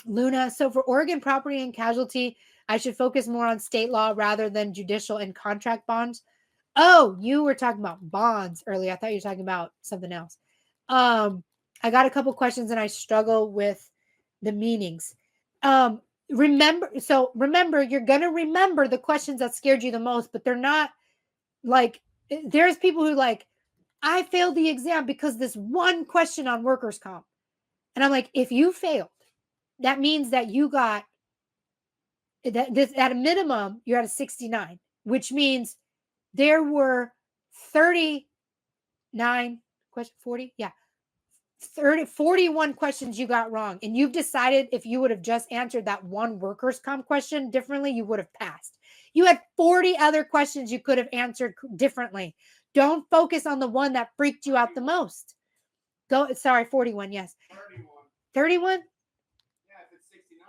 Luna, so for Oregon property and casualty, I should focus more on state law rather than judicial and contract bonds. Oh, you were talking about bonds earlier. I thought you were talking about something else. I got a couple questions and I struggle with the meanings. Remember, you're going to remember the questions that scared you the most, but they're not like, there's people who like, I failed the exam because this one question on workers' comp. And I'm like, if you failed, that means that you got that this at a minimum, you're at a 69, which means there were 39 questions, 40. Yeah. 41 questions you got wrong. And you've decided if you would have just answered that one workers' comp question differently, you would have passed. You had 40 other questions you could have answered differently. Don't focus on the one that freaked you out the most. 41. Yes. 31? Yeah, if it's 69.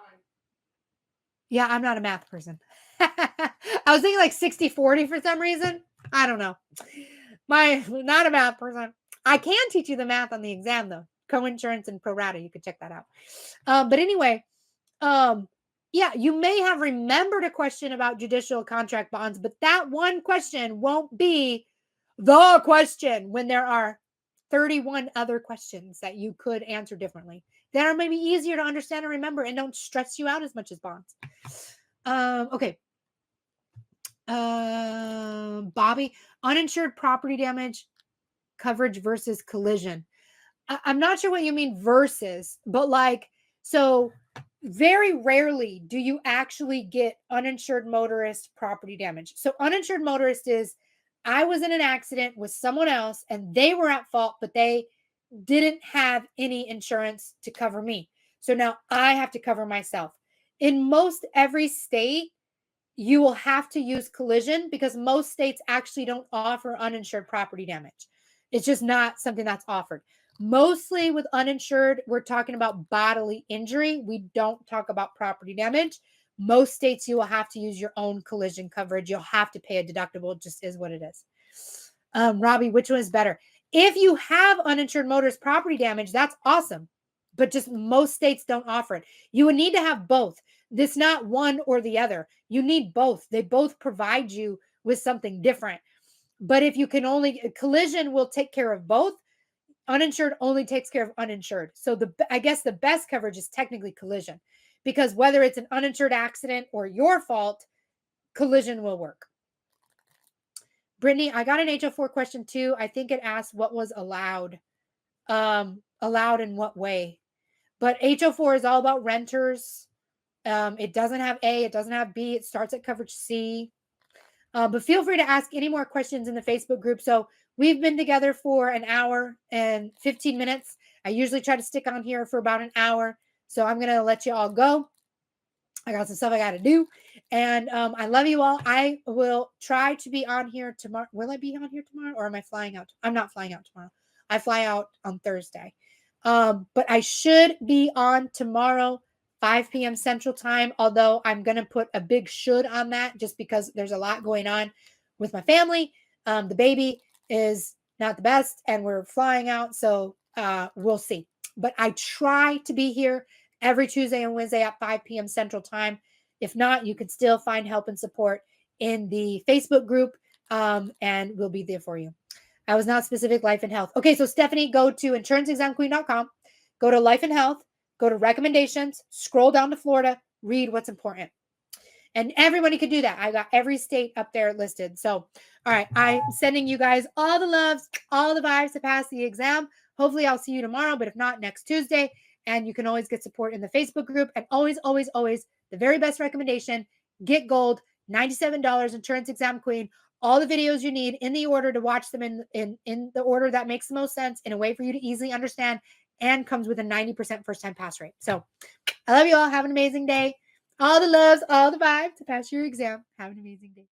Yeah, I'm not a math person. I was thinking like 60-40 for some reason. I don't know. Not a math person. I can teach you the math on the exam though. Co-insurance and pro rata. You could check that out. But anyway, yeah, you may have remembered a question about judicial contract bonds, but that one question won't be the question when there are 31 other questions that you could answer differently that are maybe easier to understand and remember and don't stress you out as much as bonds. Okay. Bobby, uninsured property damage coverage versus collision. I'm not sure what you mean versus, but like, so very rarely do you actually get uninsured motorist property damage. So uninsured motorist is, I was in an accident with someone else and they were at fault, but they didn't have any insurance to cover me. So now I have to cover myself. In most every state, you will have to use collision because most states actually don't offer uninsured property damage. It's just not something that's offered. Mostly with uninsured, we're talking about bodily injury. We don't talk about property damage. Most states, you will have to use your own collision coverage. You'll have to pay a deductible. It just is what it is. Robbie, which one is better? If you have uninsured motorist property damage, that's awesome. But just most states don't offer it. You would need to have both. This not one or the other. You need both. They both provide you with something different. But if you can only, collision will take care of both. Uninsured only takes care of uninsured. So I guess the best coverage is technically collision, because whether it's an uninsured accident or your fault, collision will work. Brittany, I got an HO4 question too. I think it asked what was allowed. Allowed in what way? But HO4 is all about renters. It doesn't have A, it doesn't have B, it starts at coverage C. But feel free to ask any more questions in the Facebook group. So we've been together for an hour and 15 minutes. I usually try to stick on here for about an hour. So I'm going to let you all go. I got some stuff I got to do. And I love you all. I will try to be on here tomorrow. Will I be on here tomorrow or am I flying out? I'm not flying out tomorrow. I fly out on Thursday. But I should be on tomorrow, 5 p.m. Central Time, although I'm going to put a big should on that just because there's a lot going on with my family. The baby is not the best and we're flying out. So we'll see. But I try to be here every Tuesday and Wednesday at 5 p.m. Central Time. If not, you can still find help and support in the Facebook group, and we'll be there for you. I was not specific, life and health. Okay, so Stephanie, go to insuranceexamqueen.com, go to life and health, go to recommendations, scroll down to Florida, read what's important. And everybody could do that. I got every state up there listed. So, all right, I'm sending you guys all the loves, all the vibes to pass the exam. Hopefully I'll see you tomorrow, but if not, next Tuesday. And you can always get support in the Facebook group. And always, always, always, the very best recommendation, get gold, $97, Insurance Exam Queen. All the videos you need in the order to watch them in the order that makes the most sense in a way for you to easily understand, and comes with a 90% first time pass rate. So I love you all. Have an amazing day. All the loves, all the vibes to pass your exam. Have an amazing day.